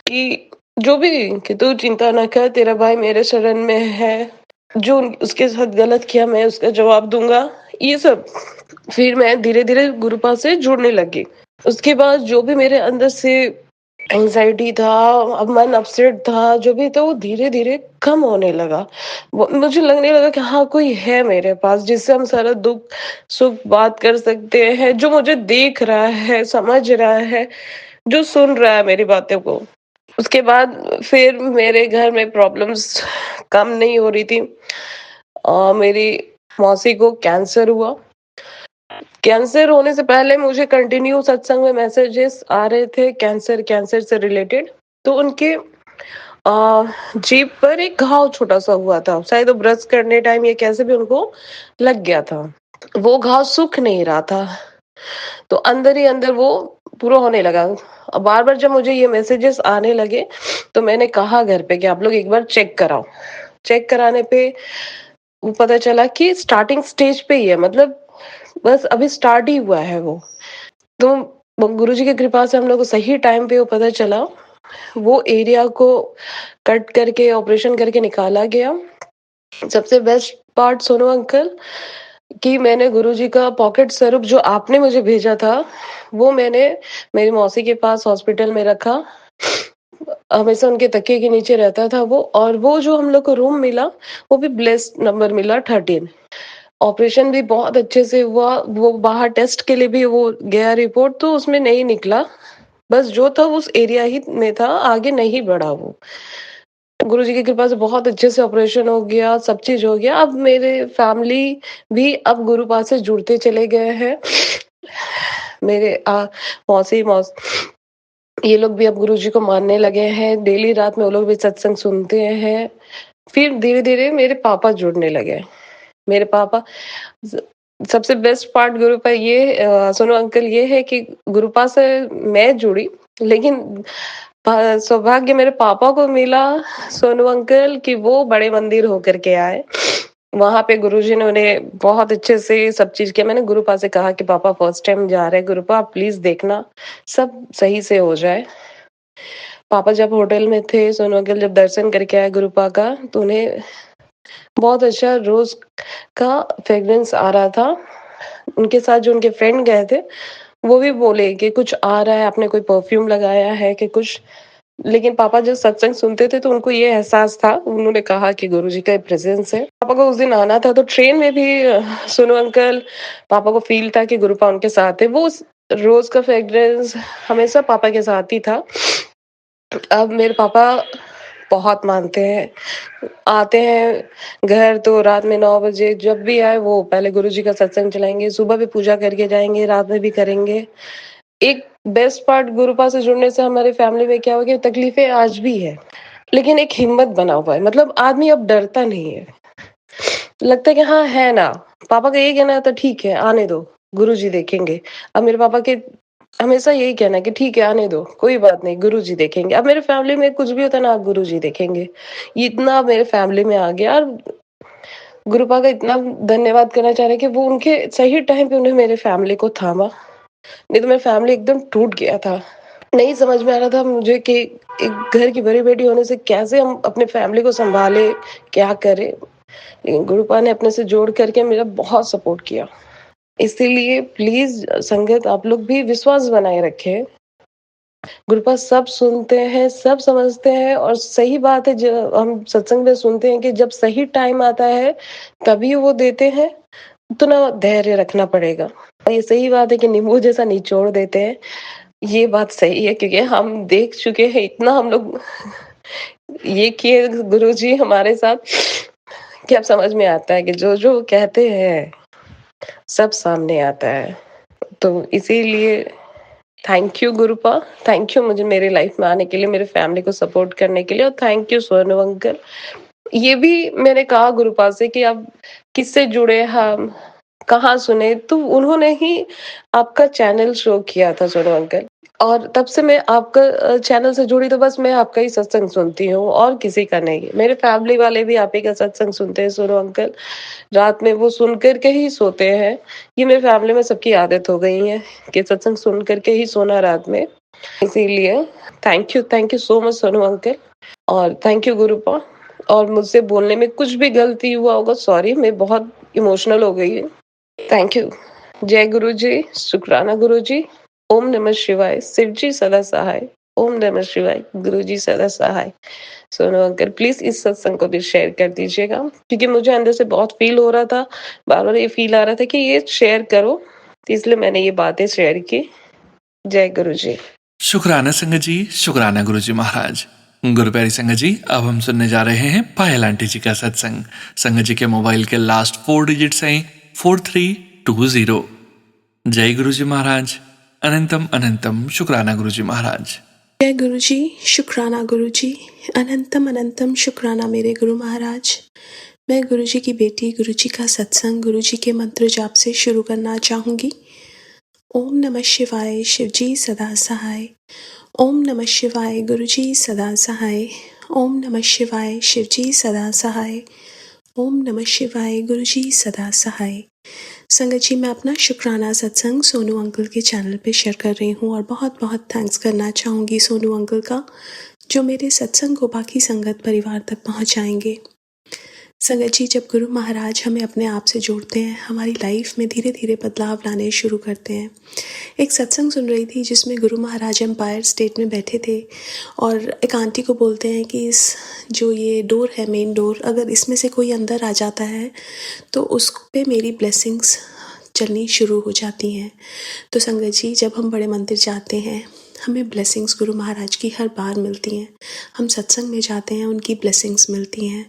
कि जो भी कि तू चिंता ना कर, तेरा भाई मेरे शरण में है, जो उसके साथ गलत किया मैं उसका जवाब दूँगा, ये सब। फिर मैं धीरे-धीरे गुरुपा से जुड़ने लगी। उसके बाद जो भी मेरे अंदर से एंग्ज़ायटी था, अब मन अपसेट था, जो भी था वो धीरे-धीरे कम होने लगा। वो मुझे लगने लगा कि हाँ, कोई है मेरे पास जिससे हम सारा दुःख-सुख बात कर सकते हैं, जो मुझे देख रहा है, समझ रहा है, जो सुन रहा है मेरी बातों को। उसके बाद फिर मेरे घर में प्रॉब्लम्स कम नहीं हो रही थी। मेरी मौसी को कैंसर हुआ। कैंसर होने से पहले मुझे कंटिन्यू सत्संग में मैसेजेस आ रहे थे कैंसर से रिलेटेड। तो उनके जीभ पर एक घाव छोटा-सा हुआ था। शायद वो ब्रश करने टाइम या कैसे भी उनको लग गया था। वो घाव सूख नहीं रहा था। तो अंदर ही अंदर वो पूरा होने लगा। बार-बार जब मुझे ये मैसेजेस आने लगे, तो मैंने कहा घर पे कि आप लोग एक बार चेक कराओ। चेक कराने पे वो पता चला कि स्टार्टिंग स्टेज पे ही है, मतलब बस अभी स्टार्ट ही हुआ है वो। तो गुरुजी की कृपा से हम लोग को सही टाइम पे वो पता चला। वो एरिया को कट करके ऑपरेशन करके निकाला गया। सबसे बेस्ट पार्ट सुनो अंकल कि मैंने गुरुजी का पॉकेट स्वरूप जो आपने मुझे भेजा था, वो मैंने मेरी मौसी के पास हॉस्पिटल में रखा। हमेशा उनके तकिए के नीचे रहता था वो, और वो जो हम लोग को रूम मिला, वो भी ब्लेस्ड नंबर मिला 13। ऑपरेशन भी बहुत अच्छे से हुआ। वो बाहर टेस्ट के लिए भी वो गया, रिपोर्ट तो उसमें नहीं निकला। बस जो था उस एरिया ही में था, आगे नहीं बढ़ा वो। गुरुजी की कृपा से बहुत अच्छे से ऑपरेशन हो गया, सब चीज़ हो गया। अब मेरे फैमिली भी अब गुरुपाद से जुड़ते चले गए हैं। मेरे मौसी ये लोग भी अब गुरुजी को मानने लगे हैं। डेली रात में वो लोग भी सत्संग सुनते हैं। फिर धीरे-धीरे मेरे पापा जुड़ने लगे। मेरे पापा स सबसे बेस्ट पार्ट गुरुपा ये सुनो अंकल ये है कि गुरुपा से मैं जुड़ी, लेकिन सौभाग्य मेरे पापा को मिला सोनू अंकल कि वो बड़े मंदिर होकर के आए। वहाँ पे गुरुजी ने उन्हें बहुत अच्छे से सब चीज़ किया। मैंने गुरुपा से कहा कि पापा फर्स्ट टाइम जा रहे हैं, गुरुपा आप प्लीज़ देखना, सब सही से हो जाए। पापा जब होटल में थे, सोनू अंकल जब दर्शन करके आए गुरुपा का, तो उन्हें बहुत अच्छा रोज़ का फ्रेग्रेंस आ रहा था। उनके साथ जो उनके फ्रेंड गए थे, वो भी बोले कि कुछ आ रहा है, आपने कोई परफ्यूम लगाया है कि कुछ? लेकिन पापा जब सत्संग सुनते थे तो उनको ये एहसास था, उन्होंने कहा कि गुरुजी का प्रेजेंस है। पापा को उस दिन आना था तो ट्रेन में भी सोनू अंकल, पापा को फील था कि गुरुपा उनके साथ है। वो उस रोज का फ्रेग्रेंस हमेशा पापा के साथ ही था। अब मेरे पापा बहुत मानते हैं, आते हैं घर तो रात में 9 बजे जब भी आए वो पहले गुरुजी का सत्संग चलाएंगे, सुबह भी पूजा करके जाएंगे, रात में भी करेंगे। एक बेस्ट पार्ट गुरुपा से जुड़ने से हमारे फैमिली में क्या हो गया, तकलीफें आज भी है लेकिन एक हिम्मत बना हुआ है, मतलब आदमी अब डरता नहीं है, लगता है कि हाँ है ना, पापा का यही कहना है तो ठीक है आने दो, गुरुजी देखेंगे। अब मेरे पापा के हमेशा यही कहना है कि ठीक है आने दो, कोई बात नहीं, गुरुजी देखेंगे। अब मेरे फैमिली में कुछ भी होता है ना, आप गुरुजी देखेंगे, ये इतना मेरे फैमिली में आ गया। और गुरुपा का इतना धन्यवाद करना चाह रहे हैं कि वो उनके सही टाइम पे उन्हें मेरे फैमिली को थामा, नहीं तो मेरी फैमिली एकदम टूट गया था। नहीं समझ में आ रहा था मुझे कि एक घर की बड़ी बेटी होने से कैसे हम अपने फैमिली को संभाले, क्या करें। लेकिन गुरुपा ने अपने से जोड़ करके मेरा बहुत सपोर्ट किया। इसीलिए प्लीज संगत आप लोग भी विश्वास बनाए रखें। गुरुपा सब सुनते हैं, सब समझते हैं और सही बात है, जब हम सत्संग में सुनते हैं कि जब सही टाइम आता है तभी वो देते हैं, उतना धैर्य रखना पड़ेगा। ये सही बात है कि नींबू जैसा निचोड़ देते हैं, ये बात सही है क्योंकि हम देख चुके हैं, इतना हम लोग ये किए गुरुजी हमारे साथ कि अब समझ में आता है कि जो कहते हैं सब सामने आता है। तो इसीलिए थैंक यू गुरुपा, थैंक यू मुझे मेरी लाइफ में आने के लिए, मेरे फैमिली को सपोर्ट करने के लिए, और थैंक यू सोनू अंकल। ये भी मैंने कहा गुरुपा से कि आप किससे जुड़े, हम कहाँ सुने, तो उन्होंने ही आपका चैनल शो किया था सोनू अंकल, और तब से मैं आपका चैनल से जुड़ी, तो बस मैं आपका ही सत्संग सुनती हूँ और किसी का नहीं। मेरे फैमिली वाले भी आप ही का सत्संग सुनते हैं सोनू अंकल, रात में वो सुन करके ही सोते हैं। ये मेरे फैमिली में सबकी आदत हो गई है कि सत्संग सुन करके ही सोना रात में। इसीलिए thank you so much Sonu uncle, और थैंक यू गुरुपा। और मुझसे बोलने में कुछ भी गलती हुआ होगा सॉरी, मैं बहुत इमोशनल हो गई हूँ। Thank you. जय गुरु जी, शुक्राना गुरु जी। ओम नमः शिवाय, शिव जी सदा सहाय। ओम नमः शिवाय, गुरु जी सदा सहाय। सोनू अंकल प्लीज इस सत्संग को भी शेयर कर दीजिएगा, क्योंकि मुझे अंदर से बहुत फील हो रहा था, बार बार ये फील आ रहा था कि ये शेयर करो, तो इसलिए मैंने ये बातें शेयर की। जय गुरु जी। शुक्राना संगत जी, शुक्राना गुरु जी महाराज। गुरु प्यारी संगत जी, अब हम सुनने जा रहे हैं पायल आंटी जी का सत्संग। संगत जी के मोबाइल के लास्ट 4 डिजिट्स हैं 4320। जय गुरु जी महाराज, अनंतम अनंतम शुक्राना गुरु जी महाराज। जय गुरु जी, शुक्राना गुरु जी, अनंतम अनंतम शुक्राना मेरे गुरु महाराज। मैं गुरु जी की बेटी गुरु जी का सत्संग गुरु जी के मंत्र जाप से शुरू करना चाहूँगी। ओम नमः शिवाय, शिव जी सदा सहाय। ओम नमः शिवाय, गुरु जी सदा सहाय। ओम नमः शिवाय, शिव जी सदा सहाय। ओम नमः शिवाय, गुरु जी सदा सहाय। संगत जी, मैं अपना शुक्राना सत्संग सोनू अंकल के चैनल पे शेयर कर रही हूँ और बहुत बहुत थैंक्स करना चाहूँगी सोनू अंकल का, जो मेरे सत्संग को बाकी संगत परिवार तक पहुँचाएंगे। संगत जी, जब गुरु महाराज हमें अपने आप से जोड़ते हैं, हमारी लाइफ में धीरे धीरे बदलाव लाने शुरू करते हैं। एक सत्संग सुन रही थी जिसमें गुरु महाराज एम्पायर स्टेट में बैठे थे और एक आंटी को बोलते हैं कि इस जो ये डोर है, मेन डोर, अगर इसमें से कोई अंदर आ जाता है तो उस पे मेरी ब्लेसिंग्स चलनी शुरू हो जाती हैं। तो संगत जी, जब हम बड़े मंदिर जाते हैं, हमें ब्लेसिंग्स गुरु महाराज की हर बार मिलती हैं। हम सत्संग में जाते हैं, उनकी ब्लेसिंग्स मिलती हैं।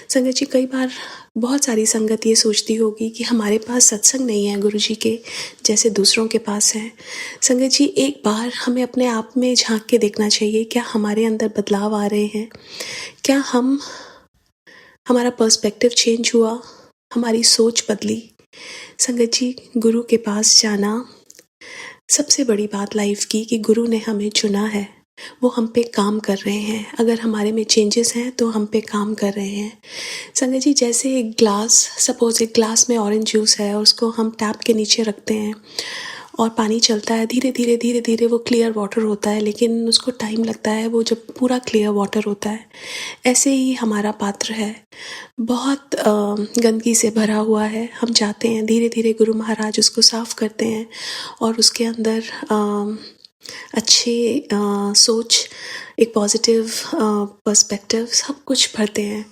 संगत जी, कई बार बहुत सारी संगत ये सोचती होगी कि हमारे पास सत्संग नहीं है गुरु जी के जैसे दूसरों के पास है। संगत जी, एक बार हमें अपने आप में झांक के देखना चाहिए, क्या हमारे अंदर बदलाव आ रहे हैं? क्या हमारा पर्सपेक्टिव चेंज हुआ, हमारी सोच बदली? संगत जी, गुरु के पास जाना सबसे बड़ी बात लाइफ की कि गुरु ने हमें चुना है, वो हम पे काम कर रहे हैं। अगर हमारे में चेंजेस हैं तो हम पे काम कर रहे हैं। संगत जी, जैसे एक ग्लास, सपोज एक ग्लास में ऑरेंज जूस है और उसको हम टैप के नीचे रखते हैं और पानी चलता है, धीरे धीरे वो क्लियर वाटर होता है, लेकिन उसको टाइम लगता है वो जब पूरा क्लियर वाटर होता है। ऐसे ही हमारा पात्र है, बहुत गंदगी से भरा हुआ है। हम जाते हैं, धीरे धीरे गुरु महाराज उसको साफ़ करते हैं और उसके अंदर अच्छे सोच एक पॉजिटिव पर्सपेक्टिव सब कुछ भरते हैं।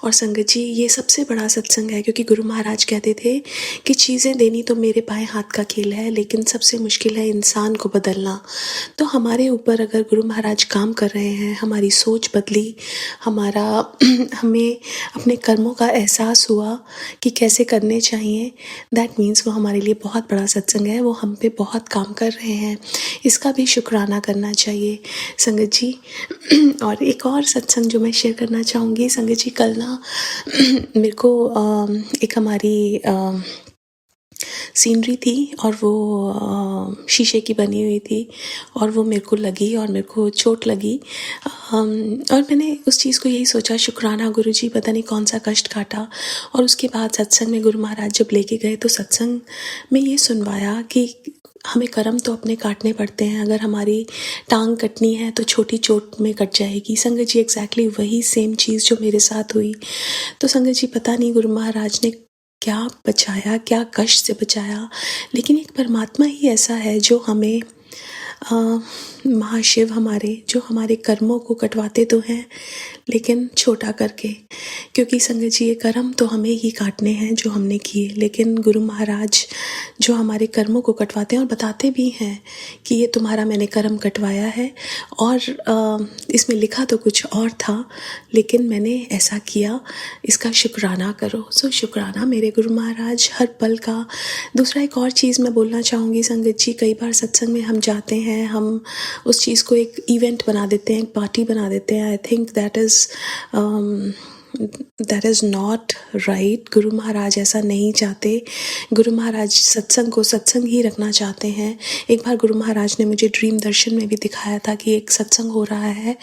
और संगत जी, ये सबसे बड़ा सत्संग है, क्योंकि गुरु महाराज कहते थे कि चीज़ें देनी तो मेरे बाएं हाथ का खेल है, लेकिन सबसे मुश्किल है इंसान को बदलना। तो हमारे ऊपर अगर गुरु महाराज काम कर रहे हैं, हमारी सोच बदली, हमारा हमें अपने कर्मों का एहसास हुआ कि कैसे करने चाहिए, दैट मीन्स वो हमारे लिए बहुत बड़ा सत्संग है, वो हम पे बहुत काम कर रहे हैं। इसका भी शुक्राना करना चाहिए संगत जी। और एक और सत्संग जो मैं शेयर करना चाहूँगी संगत जी, कल ना मेरे को एक हमारी सीनरी थी और वो शीशे की बनी हुई थी और वो मेरे को लगी और मेरे को चोट लगी। और मैंने उस चीज़ को यही सोचा, शुक्राना गुरुजी, पता नहीं कौन सा कष्ट काटा। और उसके बाद सत्संग में गुरु महाराज जब लेके गए तो सत्संग में ये सुनवाया कि हमें कर्म तो अपने काटने पड़ते हैं। अगर हमारी टांग कटनी है तो छोटी चोट में कट जाएगी। संगत जी, एग्जैक्टली वही सेम चीज़ जो मेरे साथ हुई। तो संगत जी, पता नहीं गुरु महाराज ने क्या बचाया, क्या कष्ट से बचाया, लेकिन एक परमात्मा ही ऐसा है जो हमें महाशिव हमारे, जो हमारे कर्मों को कटवाते तो हैं लेकिन छोटा करके। क्योंकि संगत जी, ये कर्म तो हमें ही काटने हैं जो हमने किए, लेकिन गुरु महाराज जो हमारे कर्मों को कटवाते हैं और बताते भी हैं कि ये तुम्हारा मैंने कर्म कटवाया है और इसमें लिखा तो कुछ और था, लेकिन मैंने ऐसा किया, इसका शुक्राना करो। सो शुक्राना मेरे गुरु महाराज हर पल का। दूसरा एक और चीज़ मैं बोलना चाहूँगी संगत जी, कई बार सत्संग में हम जाते हैं, हम उस चीज़ को एक इवेंट बना देते हैं, एक पार्टी बना देते हैं। I think that is not right. Guru Maharaj ऐसा नहीं चाहते। गुरु महाराज सत्संग को सत्संग ही रखना चाहते हैं। एक बार गुरु महाराज ने मुझे ड्रीम दर्शन में भी दिखाया था कि एक सत्संग हो रहा है,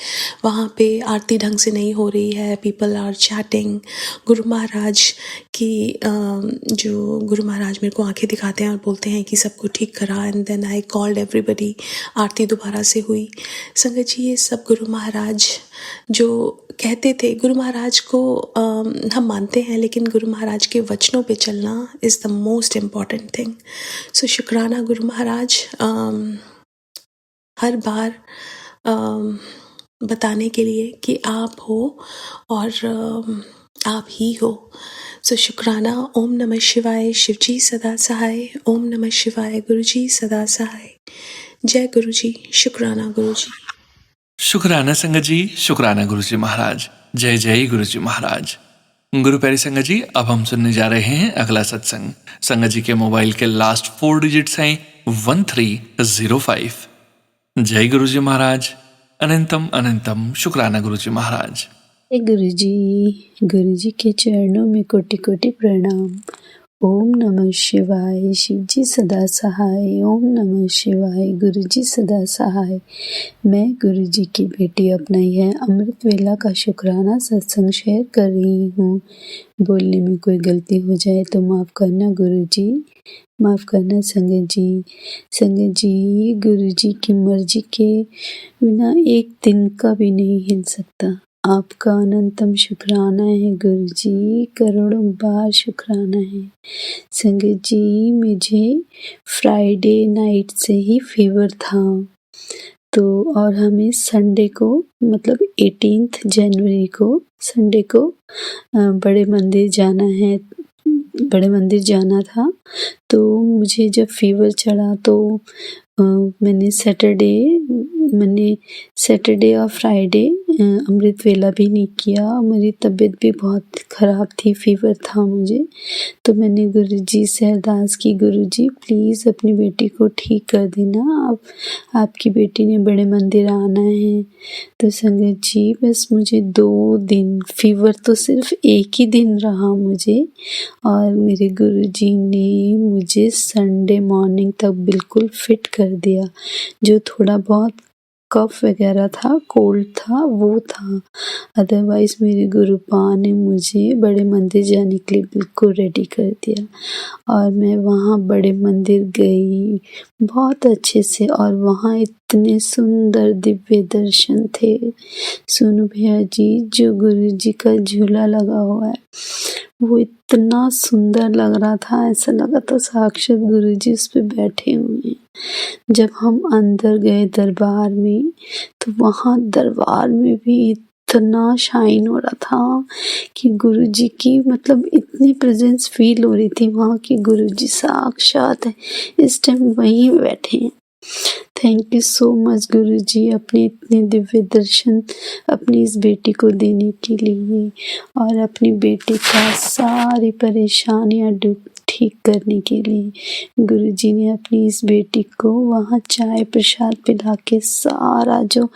वहाँ पे आरती ढंग से नहीं हो रही है, people are chatting. Guru Maharaj की जो गुरु महाराज मेरे को आंखें दिखाते हैं और बोलते हैं कि सबको ठीक करा, and then I called everybody, आरती दोबारा से हुई। संगत जी, ये सब गुरु महाराज जो कहते थे, गुरु महाराज को हम मानते हैं, लेकिन गुरु महाराज के वचनों पे चलना is the most important thing. So शुक्राना गुरु महाराज, हर बार बताने के लिए कि आप हो और आप ही हो। सो शुक्राना। ओम नमः शिवाय, शिवजी सदा सहाय। ओम नमः शिवाय, गुरुजी सदा सहाय। जय गुरुजी। शुक्राना गुरुजी। शुक्राना संगत जी, शुक्राना गुरुजी महाराज। जय जय गुरुजी महाराज। गुरु प्यारी संगत जी, अब हम सुनने जा रहे हैं अगला सत्संग। संगत जी के मोबाइल के लास्ट 4 डिजिट्स हैं 1305। जय गुरुजी महाराज। अनंतम अनंतम शुक्राना गुरुजी महाराज। गुरुजी के चरणों में कोटि कोटि प्रणाम। ओम नमः शिवाय, शिवजी सदा सहाय। ओम नमः शिवाय, गुरुजी सदा सहाय। मैं गुरुजी की बेटी अपना यह अमृत वेला का शुक्राना सत्संग शेयर कर रही हूँ। बोलने में कोई गलती हो जाए तो माफ़ करना गुरुजी, माफ़ करना संगत जी। संगत जी, गुरुजी की मर्जी के बिना एक दिन का भी नहीं हिल सकता। आपका अनंतम शुक्राना है गुरुजी, करोड़ों बार शुक्राना है। संगत जी, मुझे फ्राइडे नाइट से ही फीवर था, तो और हमें संडे को, मतलब 18 जनवरी को संडे को बड़े मंदिर जाना था। तो मुझे जब फीवर चढ़ा तो मैंने सैटरडे और फ्राइडे अमृत वेला भी नहीं किया। मेरी तबीयत भी बहुत ख़राब थी, फीवर था मुझे। तो मैंने गुरुजी से अरदास की, गुरुजी प्लीज़ अपनी बेटी को ठीक कर देना, आपकी बेटी ने बड़े मंदिर आना है। तो संगत जी, बस मुझे 2 दिन, फीवर तो सिर्फ एक ही दिन रहा मुझे, और मेरे गुरुजी ने मुझे संडे मॉर्निंग तक बिल्कुल फिट कर दिया। जो थोड़ा बहुत कफ वगैरह था, कोल्ड था, वो था, अदरवाइज़ मेरे गुरुपा ने मुझे बड़े मंदिर जाने के लिए बिल्कुल रेडी कर दिया। और मैं वहाँ बड़े मंदिर गई बहुत अच्छे से, और वहाँ इतने सुंदर दिव्य दर्शन थे। सुनो भैया जी, जो गुरुजी का झूला लगा हुआ है वो इतना सुंदर लग रहा था, ऐसा लगा था साक्षात गुरुजी उस पे बैठे हुए हैं। जब हम अंदर गए दरबार में, तो वहाँ दरबार में भी इतना शाइन हो रहा था कि गुरुजी की मतलब इतनी प्रेजेंस फील हो रही थी वहाँ की, गुरुजी साक्षात है इस टाइम वहीं बैठे हैं। थैंक यू सो मच गुरुजी, अपने इतने दिव्य दर्शन अपनी इस बेटी को देने के लिए और अपनी बेटी का सारी परेशानियां ठीक करने के लिए। गुरुजी ने अपनी इस बेटी को वहाँ चाय प्रसाद पिला के सारा जो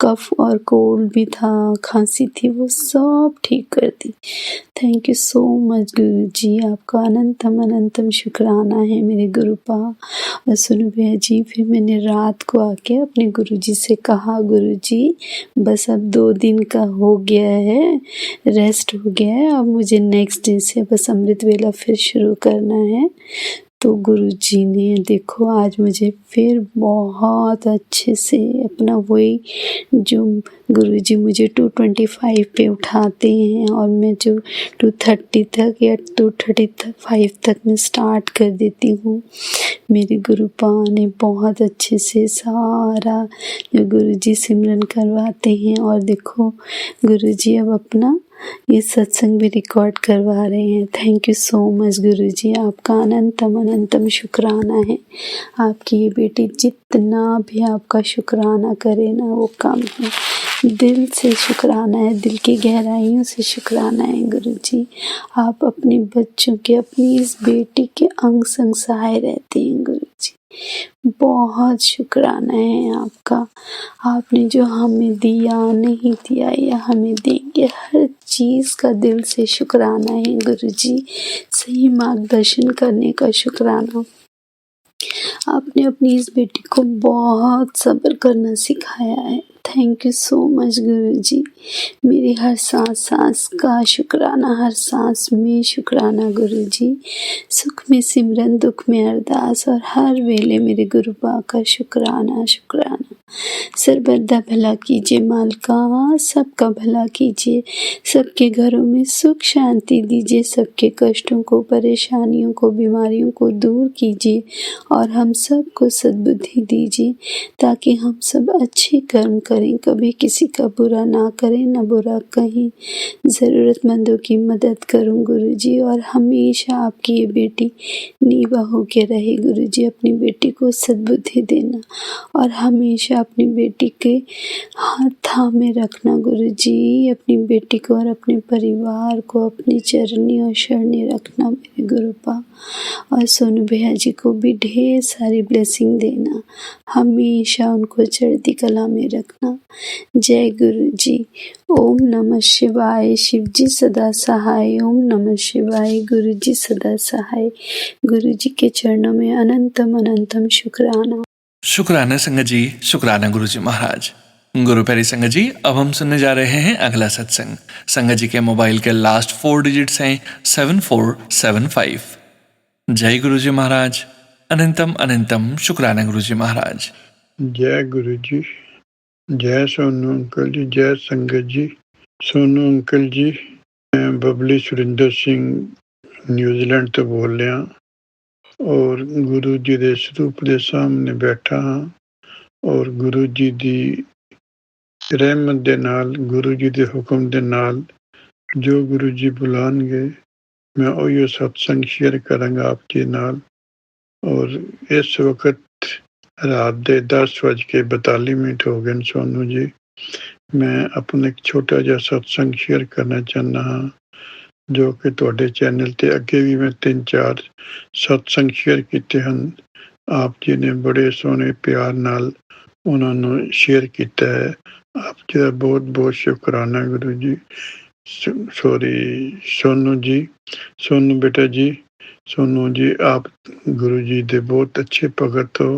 कफ और कोल्ड भी था, खांसी थी, वो सब ठीक कर दी। थैंक यू सो मच गुरुजी, आपका अनंतम अनंतम शुक्राना है मेरे गुरुपा। और सुनो भैया जी, फिर मैंने रात को आके अपने गुरुजी से कहा, गुरुजी बस अब 2 दिन का हो गया है, रेस्ट हो गया है, अब मुझे नेक्स्ट डे से बस अमृत वेला फिर शुरू करना है। तो गुरुजी ने देखो आज मुझे फिर बहुत अच्छे से अपना वही जो गुरुजी मुझे 225 पे उठाते हैं और मैं जो 230 तक या 235 तक मैं स्टार्ट कर देती हूँ। मेरे गुरुपा ने बहुत अच्छे से सारा जो गुरुजी सिमरन करवाते हैं। और देखो गुरुजी अब अपना ये सत्संग भी रिकॉर्ड करवा रहे हैं। थैंक यू सो मच गुरुजी, आपका अनंतम अनंतम शुक्राना है। आपकी ये बेटी जितना भी आपका शुक्राना करे ना वो कम है। दिल से शुक्राना है, दिल की गहराइयों से शुक्राना है गुरुजी। आप अपने बच्चों के, अपनी इस बेटी के अंग संग सहाय रहते हैं गुरुजी। बहुत शुक्राना है आपका। आपने जो हमें दिया, नहीं दिया या हमें देंगे, हर चीज़ का दिल से शुक्राना है गुरुजी। सही मार्गदर्शन करने का शुक्राना। आपने अपनी इस बेटी को बहुत सब्र करना सिखाया है। थैंक यू सो मच गुरुजी। मेरी हर सांस सांस का शुक्राना, हर सांस में शुक्राना गुरुजी। सुख में सिमरन, दुख में अरदास और हर वेले मेरे गुरुपा का शुक्राना शुक्राना। सर्वदा भला कीजिए मालिका, सबका भला कीजिए, सबके घरों में सुख शांति दीजिए, सबके कष्टों को, परेशानियों को, बीमारियों को दूर कीजिए और हम सबको सद्बुद्धि दीजिए ताकि हम सब अच्छे कर्म करें, कभी किसी का बुरा ना करें, ना बुरा कहें। ज़रूरतमंदों की मदद करूं गुरुजी और हमेशा आपकी ये बेटी नीवा होके रहे गुरुजी। अपनी बेटी को सद्बुद्धि देना और हमेशा अपनी बेटी के हाथ थामे रखना गुरुजी। अपनी बेटी को और अपने परिवार को अपनी चरनी और शरणी रखना मेरे गुरुपा। और सोनू भैया जी को भी ढेर सारी ब्लेसिंग देना, हमेशा उनको चढ़ती कला में रखना। जय गुरुजी। ओम नमः शिवाय। शिवजी सदा सहाय। ओम नमः शिवाय। गुरुजी सदा सहाय। गुरुजी के चरणों में अनंतम अनंतम शुक्राना। शुक्राना संगत जी, शुक्राना गुरुजी महाराज। गुरु प्यारी संगत जी, अब हम सुनने जा रहे हैं अगला सत्संग। संगत जी के मोबाइल के लास्ट 4 डिजिट्स हैं 7475। जय गुरुजी महाराज। अनंतम अनंतम शुक्राना गुरुजी महाराज। जय गुरु जी। जय सोनू अंकल जी। जय संगत जी। सोनू अंकल जी, मैं बबली सुरिंदर सिंह न्यूजीलैंड तो बोल रहा और गुरु जी के स्वरूप के सामने बैठा हाँ और गुरु जी की रहमत दे नाल, गुरु जी के हुक्म दे नाल जो गुरु जी बुलाएंगे मैं उही सत्संग शेयर करांगा आप जी नाल। और इस वक्त रात के 10:42 हो गए सोनू जी। मैं अपना एक छोटा जिहा सत्संग शेयर करना चाहना हाँ जो कि तुहाडे चैनल ते अगे भी मैं 3-4 सत्संग शेयर किए हैं। आप जी ने बड़े सोहने प्यार नाल उन्हां नूं शेयर किया है। आप जी का बहुत बहुत शुक्राना गुरु जी। सॉरी सोनू जी, सोनू बेटा जी, सोनू जी आप गुरु जी दे बहुत अच्छे भगत हो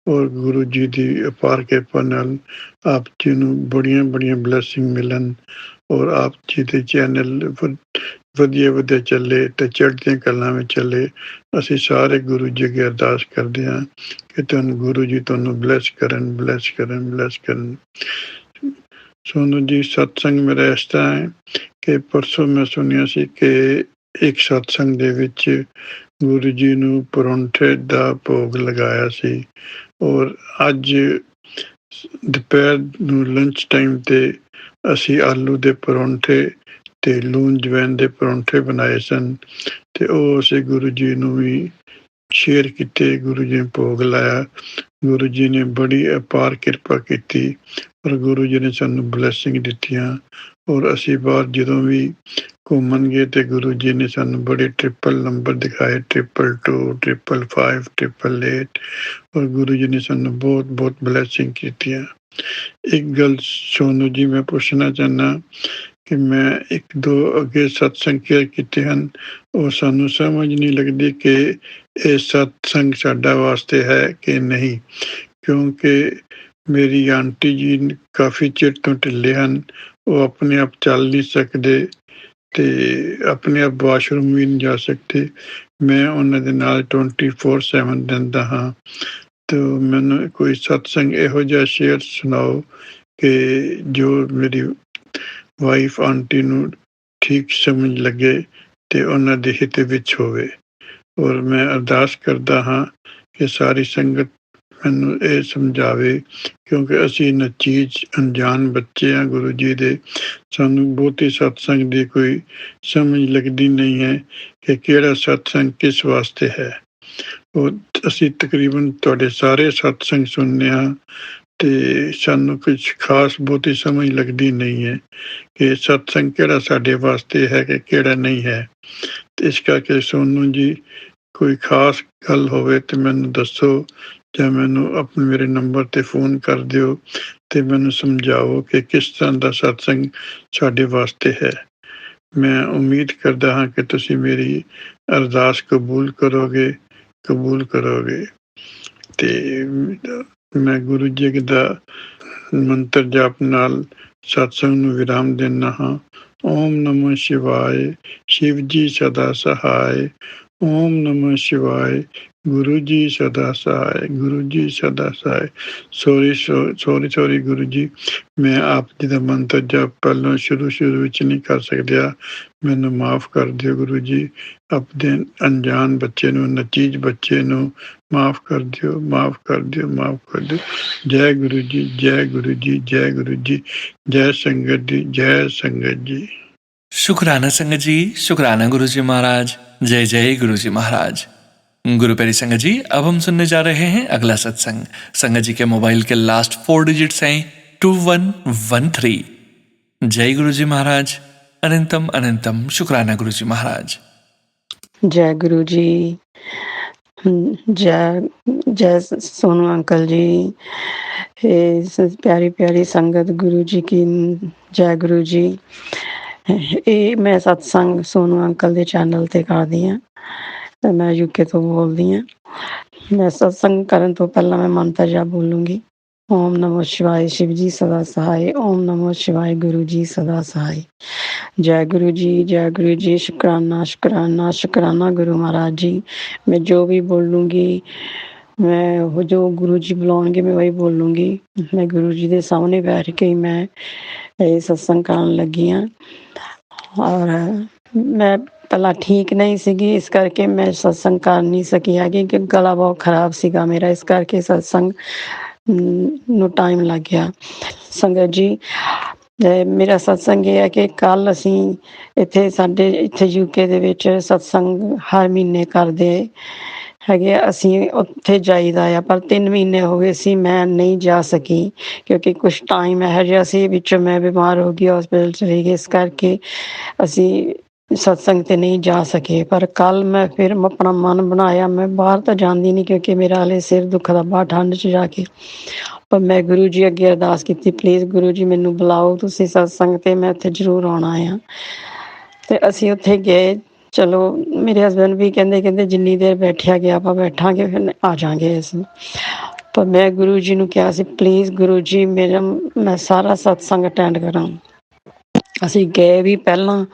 और गुरु जी की अपार कृपा नाल आप जी नूं बड़ियां बड़ियां ब्लैसिंग मिलन और आप जी के चैनल ਵਧੀਆ ਚੱਲੇ ਤੇ ਚੜ੍ਹਦੀਆਂ ਕਲਾਂ ਵਿੱਚ ਚੱਲੇ। ਅਸੀਂ ਸਾਰੇ ਗੁਰੂ ਜੀ ਅੱਗੇ ਅਰਦਾਸ ਕਰਦੇ ਹਾਂ ਕਿ ਤੁਹਾਨੂੰ ਗੁਰੂ ਜੀ ਤੁਹਾਨੂੰ ਬਲੈਸ ਕਰਨ, ਬਲੈਸ ਕਰਨ, ਬਲੈਸ ਕਰਨ। ਸੋਨੂ ਜੀ, ਸਤਸੰਗ ਮੇਰਾ ਇਸ ਤਰ੍ਹਾਂ ਹੈ ਕਿ ਪਰਸੋਂ ਮੈਂ ਸੁਣਿਆ ਸੀ ਕਿ ਇੱਕ ਸਤਸੰਗ ਦੇ ਵਿੱਚ ਗੁਰੂ ਜੀ ਨੂੰ ਪਰੌਂਠੇ ਦਾ ਭੋਗ ਲਗਾਇਆ ਸੀ ਔਰ ਅੱਜ ਦੁਪਹਿਰ ਨੂੰ ਲੰਚ ਟਾਈਮ ਤੇ ਅਸੀਂ ਆਲੂ ਦੇ ਪਰੌਂਠੇ ਤੇ ਲੂਣ ਜਵੈਨ ਦੇ ਪਰੌਂਠੇ ਬਣਾਏ ਸਨ ਤੇ ਉਹ ਅਸੀਂ ਗੁਰੂ ਜੀ ਨੂੰ ਵੀ ਸ਼ੇਅਰ ਕੀਤੇ। ਗੁਰੂ ਜੀ ਨੇ ਭੋਗ ਲਾਇਆ। ਗੁਰੂ ਜੀ ਨੇ ਬੜੀ ਅਪਾਰ ਕਿਰਪਾ ਕੀਤੀ ਔਰ ਗੁਰੂ ਜੀ ਨੇ ਸਾਨੂੰ ਬਲੈਸਿੰਗ ਦਿੱਤੀਆਂ ਔਰ ਅਸੀਂ ਬਾਹਰ ਜਦੋਂ ਵੀ ਘੁੰਮਣ ਗਏ ਤੇ ਗੁਰੂ ਜੀ ਨੇ ਸਾਨੂੰ ਬੜੇ ਟ੍ਰਿਪਲ ਨੰਬਰ ਦਿਖਾਏ, 222, 555, 888 ਔਰ ਗੁਰੂ ਜੀ ਨੇ ਸਾਨੂੰ ਬਹੁਤ ਬਹੁਤ ਬਲੈਸਿੰਗ ਕੀਤੀਆਂ। ਇੱਕ ਗੱਲ ਸੋਨੂ ਜੀ ਮੈਂ ਪੁੱਛਣਾ ਚਾਹੁੰਦਾ ਕਿ ਮੈਂ ਇੱਕ ਦੋ ਅੱਗੇ ਸਤਸੰਗ ਕੀਤੇ ਹਨ ਉਹ ਸਾਨੂੰ ਸਮਝ ਨਹੀਂ ਲੱਗਦੀ ਕਿ ਇਹ ਸਤਸੰਗ ਸਾਡਾ ਵਾਸਤੇ ਹੈ ਕਿ ਨਹੀਂ, ਕਿਉਂਕਿ ਮੇਰੀ ਆਂਟੀ ਜੀ ਕਾਫੀ ਚਿਰ ਤੋਂ ਢਿੱਲੇ ਹਨ, ਉਹ ਆਪਣੇ ਆਪ ਚੱਲ ਨਹੀਂ ਸਕਦੇ ਤੇ ਆਪਣੇ ਆਪ ਵਾਸ਼ਰੂਮ ਵੀ ਨਹੀਂ ਜਾ ਸਕਦੇ। ਮੈਂ ਉਹਨਾਂ ਦੇ ਨਾਲ 24/7 ਰਹਿੰਦਾ ਹਾਂ। ਤੇ ਮੈਨੂੰ ਕੋਈ ਸਤਸੰਗ ਇਹੋ ਜਿਹਾ ਸ਼ੇਅਰ ਸੁਣਾਓ ਕਿ ਜੋ ਮੇਰੀ ਵਾਈਫ ਆਂਟੀ ਨੂੰ ਠੀਕ ਸਮਝ ਲੱਗੇ ਤੇ ਉਹਨਾਂ ਦੇ ਹਿੱਤ ਵਿੱਚ ਹੋਵੇ। ਔਰ ਮੈਂ ਅਰਦਾਸ ਕਰਦਾ ਹਾਂ ਕਿ ਸਾਰੀ ਸੰਗਤ ਮੈਨੂੰ ਇਹ ਸਮਝਾਵੇ, ਕਿਉਂਕਿ ਅਸੀਂ ਨਚੀਜ ਅਣਜਾਣ ਬੱਚੇ ਹਾਂ ਗੁਰੂ ਜੀ ਦੇ, ਸਾਨੂੰ ਬਹੁਤੀ ਸਤਸੰਗ ਦੀ ਕੋਈ ਸਮਝ ਲੱਗਦੀ ਨਹੀਂ ਹੈ ਕਿ ਕਿਹੜਾ ਸਤਸੰਗ ਕਿਸ ਵਾਸਤੇ ਹੈ। ਉਹ ਅਸੀਂ ਤਕਰੀਬਨ ਤੁਹਾਡੇ ਸਾਰੇ ਸਤਸੰਗ ਸੁਣਨੇ ਹਾਂ ਤੇ ਸਾਨੂੰ ਕੁਝ ਖਾਸ ਬਹੁਤੀ ਸਮਝ ਲੱਗਦੀ ਨਹੀਂ ਹੈ ਕਿ ਸਤਸੰਗ ਕਿਹੜਾ ਸਾਡੇ ਵਾਸਤੇ ਹੈ ਕਿ ਕਿਹੜਾ ਨਹੀਂ ਹੈ। ਤੇ ਇਸ ਕਰਕੇ ਸੋਨੂ ਜੀ ਕੋਈ ਖਾਸ ਗੱਲ ਹੋਵੇ ਤੇ ਮੈਨੂੰ ਦੱਸੋ ਜਾਂ ਮੈਨੂੰ ਆਪਣੇ ਮੇਰੇ ਨੰਬਰ ਤੇ ਫੋਨ ਕਰ ਦਿਓ ਤੇ ਮੈਨੂੰ ਸਮਝਾਓ ਕਿ ਕਿਸ ਤਰ੍ਹਾਂ ਦਾ ਸਤਸੰਗ ਸਾਡੇ ਵਾਸਤੇ ਹੈ। ਮੈਂ ਉਮੀਦ ਕਰਦਾ ਹਾਂ ਕਿ ਤੁਸੀਂ ਮੇਰੀ ਅਰਦਾਸ ਕਬੂਲ ਕਰੋਗੇ ਤੇ ਮੈਂ ਗੁਰੂ ਜੀ ਦਾ ਮੰਤਰ ਜਾਪ ਨਾਲ ਸਤਸੰਗ ਨੂੰ ਵਿਰਾਮ ਦਿੰਦਾ ਹਾਂ। ਓਮ ਨਮੋ ਸ਼ਿਵਾਏ, ਸ਼ਿਵ ਜੀ ਸਦਾ ਸਹਾਏ। ਓਮ ਨਮੋ ਸ਼ਿਵਾਏ, ਗੁਰੂ ਜੀ ਸਦਾ ਸਹਾਏ, ਗੁਰੂ ਜੀ ਸਦਾ ਸਹਾਏ। ਸੋਰੀ ਗੁਰੂ ਜੀ, ਮੈਂ ਆਪ ਜੀ ਦਾ ਮੰਤਰ ਜਪ ਪਹਿਲਾਂ ਸ਼ੁਰੂ ਵਿੱਚ ਨਹੀਂ ਕਰ ਸਕਦਾ, ਮੈਨੂੰ ਮਾਫ ਕਰ ਦਿਓ ਗੁਰੂ ਜੀ। ਆਪਣੇ ਅਣਜਾਣ ਬੱਚੇ ਨੂੰ, ਨਚੀਜ ਬੱਚੇ ਨੂੰ ਮਾਫ ਕਰ ਦਿਓ, ਮਾਫ ਕਰ ਦਿਓ, ਮਾਫ ਕਰ ਦਿਓ। ਜੈ ਗੁਰੂ ਜੀ, ਜੈ ਗੁਰੂ ਜੀ, ਜੈ ਗੁਰੂ ਜੀ, ਜੈ ਸੰਗਤ ਜੀ, जय संगत जी। शुक्राना संगत जी, शुक्राना गुरु जी महाराज। जय जय गुरु जी महाराज। गुरु प्यारी संगत जी, अब हम सुनने जा रहे हैं अगला सत्संग। संगत जी के मोबाइल के लास्ट 4 डिजिट्स हैं 2113। जय गुरु जी महाराज। अनंतम अनंतम शुक्राना गुरु जी महाराज। जय गुरु जी, जय सोनू अंकल जी, प्यारी प्यारी संगत गुरु जी की जय गुरु जी। ਇਹ ਮੈਂ ਸਤਸੰਗ ਸੋਨੂ ਅੰਕਲ ਦੇ ਚੈਨਲ ਤੇ ਕਰਦੀ ਹਾਂ ਤੇ ਮੈਂ ਯੂਕੇ ਤੋਂ ਬੋਲਦੀ ਹਾਂ। ਮੈਂ ਸਤਸੰਗ ਕਰਨ ਤੋਂ ਪਹਿਲਾਂ ਮੈਂ ਮੰਤਰ ਜਾਪ ਬੋਲੂੰਗੀ। ਓਮ ਨਮੋ ਸ਼ਿਵਾਏ, शिव जी सदा सहाय। ओम नमो शिवाय, गुरु जी सदा सहाय। जय गुरु जी। शुक्राना शुक्राना शुक्राना गुरु महाराज जी। मैं जो भी बोलूँगी, मैं जो गुरु जी बुलाएंगे मैं वही बोलूँगी। मैं गुरु जी के सामने बैठ के ही मैं ये सत्संग ਕਰਨ ਲੱਗੀ ਹਾਂ। ਔਰ ਮੈਂ ਪਹਿਲਾਂ ਠੀਕ ਨਹੀਂ ਸੀਗੀ, ਇਸ ਕਰਕੇ ਮੈਂ ਸਤਸੰਗ ਕਰ ਨਹੀਂ ਸਕੀ ਹੈਗੀ ਕਿ ਗਲਾ ਬਹੁਤ ਖਰਾਬ ਸੀਗਾ ਮੇਰਾ, ਇਸ ਕਰਕੇ ਸਤਸੰਗ ਨੂੰ ਟਾਈਮ ਲੱਗ ਗਿਆ। ਸੰਗਤ ਜੀ, ਮੇਰਾ ਸਤਸੰਗ ਇਹ ਹੈ ਕਿ ਕੱਲ ਅਸੀਂ ਸਾਡੇ ਇੱਥੇ ਯੂਕੇ ਦੇ ਵਿੱਚ ਸਤਸੰਗ ਹਰ ਮਹੀਨੇ ਕਰਦੇ ਹੈਗੇ। ਅਸੀਂ ਉੱਥੇ ਜਾਈਦਾ ਆ, ਪਰ 3 ਮਹੀਨੇ ਹੋ ਗਏ ਸੀ ਮੈਂ ਨਹੀਂ ਜਾ ਸਕੀ ਕਿਉਂਕਿ ਕੁਛ ਟਾਈਮ ਇਹੋ ਜਿਹਾ ਸੀ ਵਿੱਚੋਂ ਮੈਂ ਬਿਮਾਰ ਹੋ ਗਈ, ਹਸਪੀਟਲ ਚਲੀ ਗਈ, ਇਸ ਕਰਕੇ ਅਸੀਂ ਸਤਸੰਗ 'ਤੇ ਨਹੀਂ ਜਾ ਸਕੇ। ਪਰ ਕੱਲ੍ਹ ਮੈਂ ਫਿਰ ਆਪਣਾ ਮਨ ਬਣਾਇਆ, ਮੈਂ ਬਾਹਰ ਤਾਂ ਜਾਂਦੀ ਨਹੀਂ ਕਿਉਂਕਿ ਮੇਰਾ ਹਾਲੇ ਸਿਰ ਦੁਖਦਾ ਬਾਹਰ ਠੰਡ 'ਚ ਜਾ ਕੇ, ਪਰ ਮੈਂ ਗੁਰੂ ਜੀ ਅੱਗੇ ਅਰਦਾਸ ਕੀਤੀ, ਪਲੀਜ਼ ਗੁਰੂ ਜੀ ਮੈਨੂੰ ਬੁਲਾਓ ਤੁਸੀਂ ਸਤਸੰਗ 'ਤੇ, ਮੈਂ ਉੱਥੇ ਜ਼ਰੂਰ ਆਉਣਾ ਆ। ਅਤੇ ਅਸੀਂ ਉੱਥੇ ਗਏ। ਚਲੋ ਮੇਰੇ ਹਸਬੈਂਡ ਵੀ ਕਹਿੰਦੇ ਜਿੰਨੀ ਦੇਰ ਬੈਠਿਆ ਗਿਆ ਆਪਾਂ ਬੈਠਾਂਗੇ, ਫਿਰ ਆ ਜਾਵਾਂਗੇ ਅਸੀਂ। ਪਰ ਮੈਂ ਗੁਰੂ ਜੀ ਨੂੰ ਕਿਹਾ ਸੀ, ਪਲੀਜ਼ ਗੁਰੂ ਜੀ ਮੈਂ ਸਾਰਾ ਸਤਸੰਗ ਅਟੈਂਡ ਕਰਾਂ। ਅਸੀਂ ਗਏ ਵੀ ਪਹਿਲਾਂ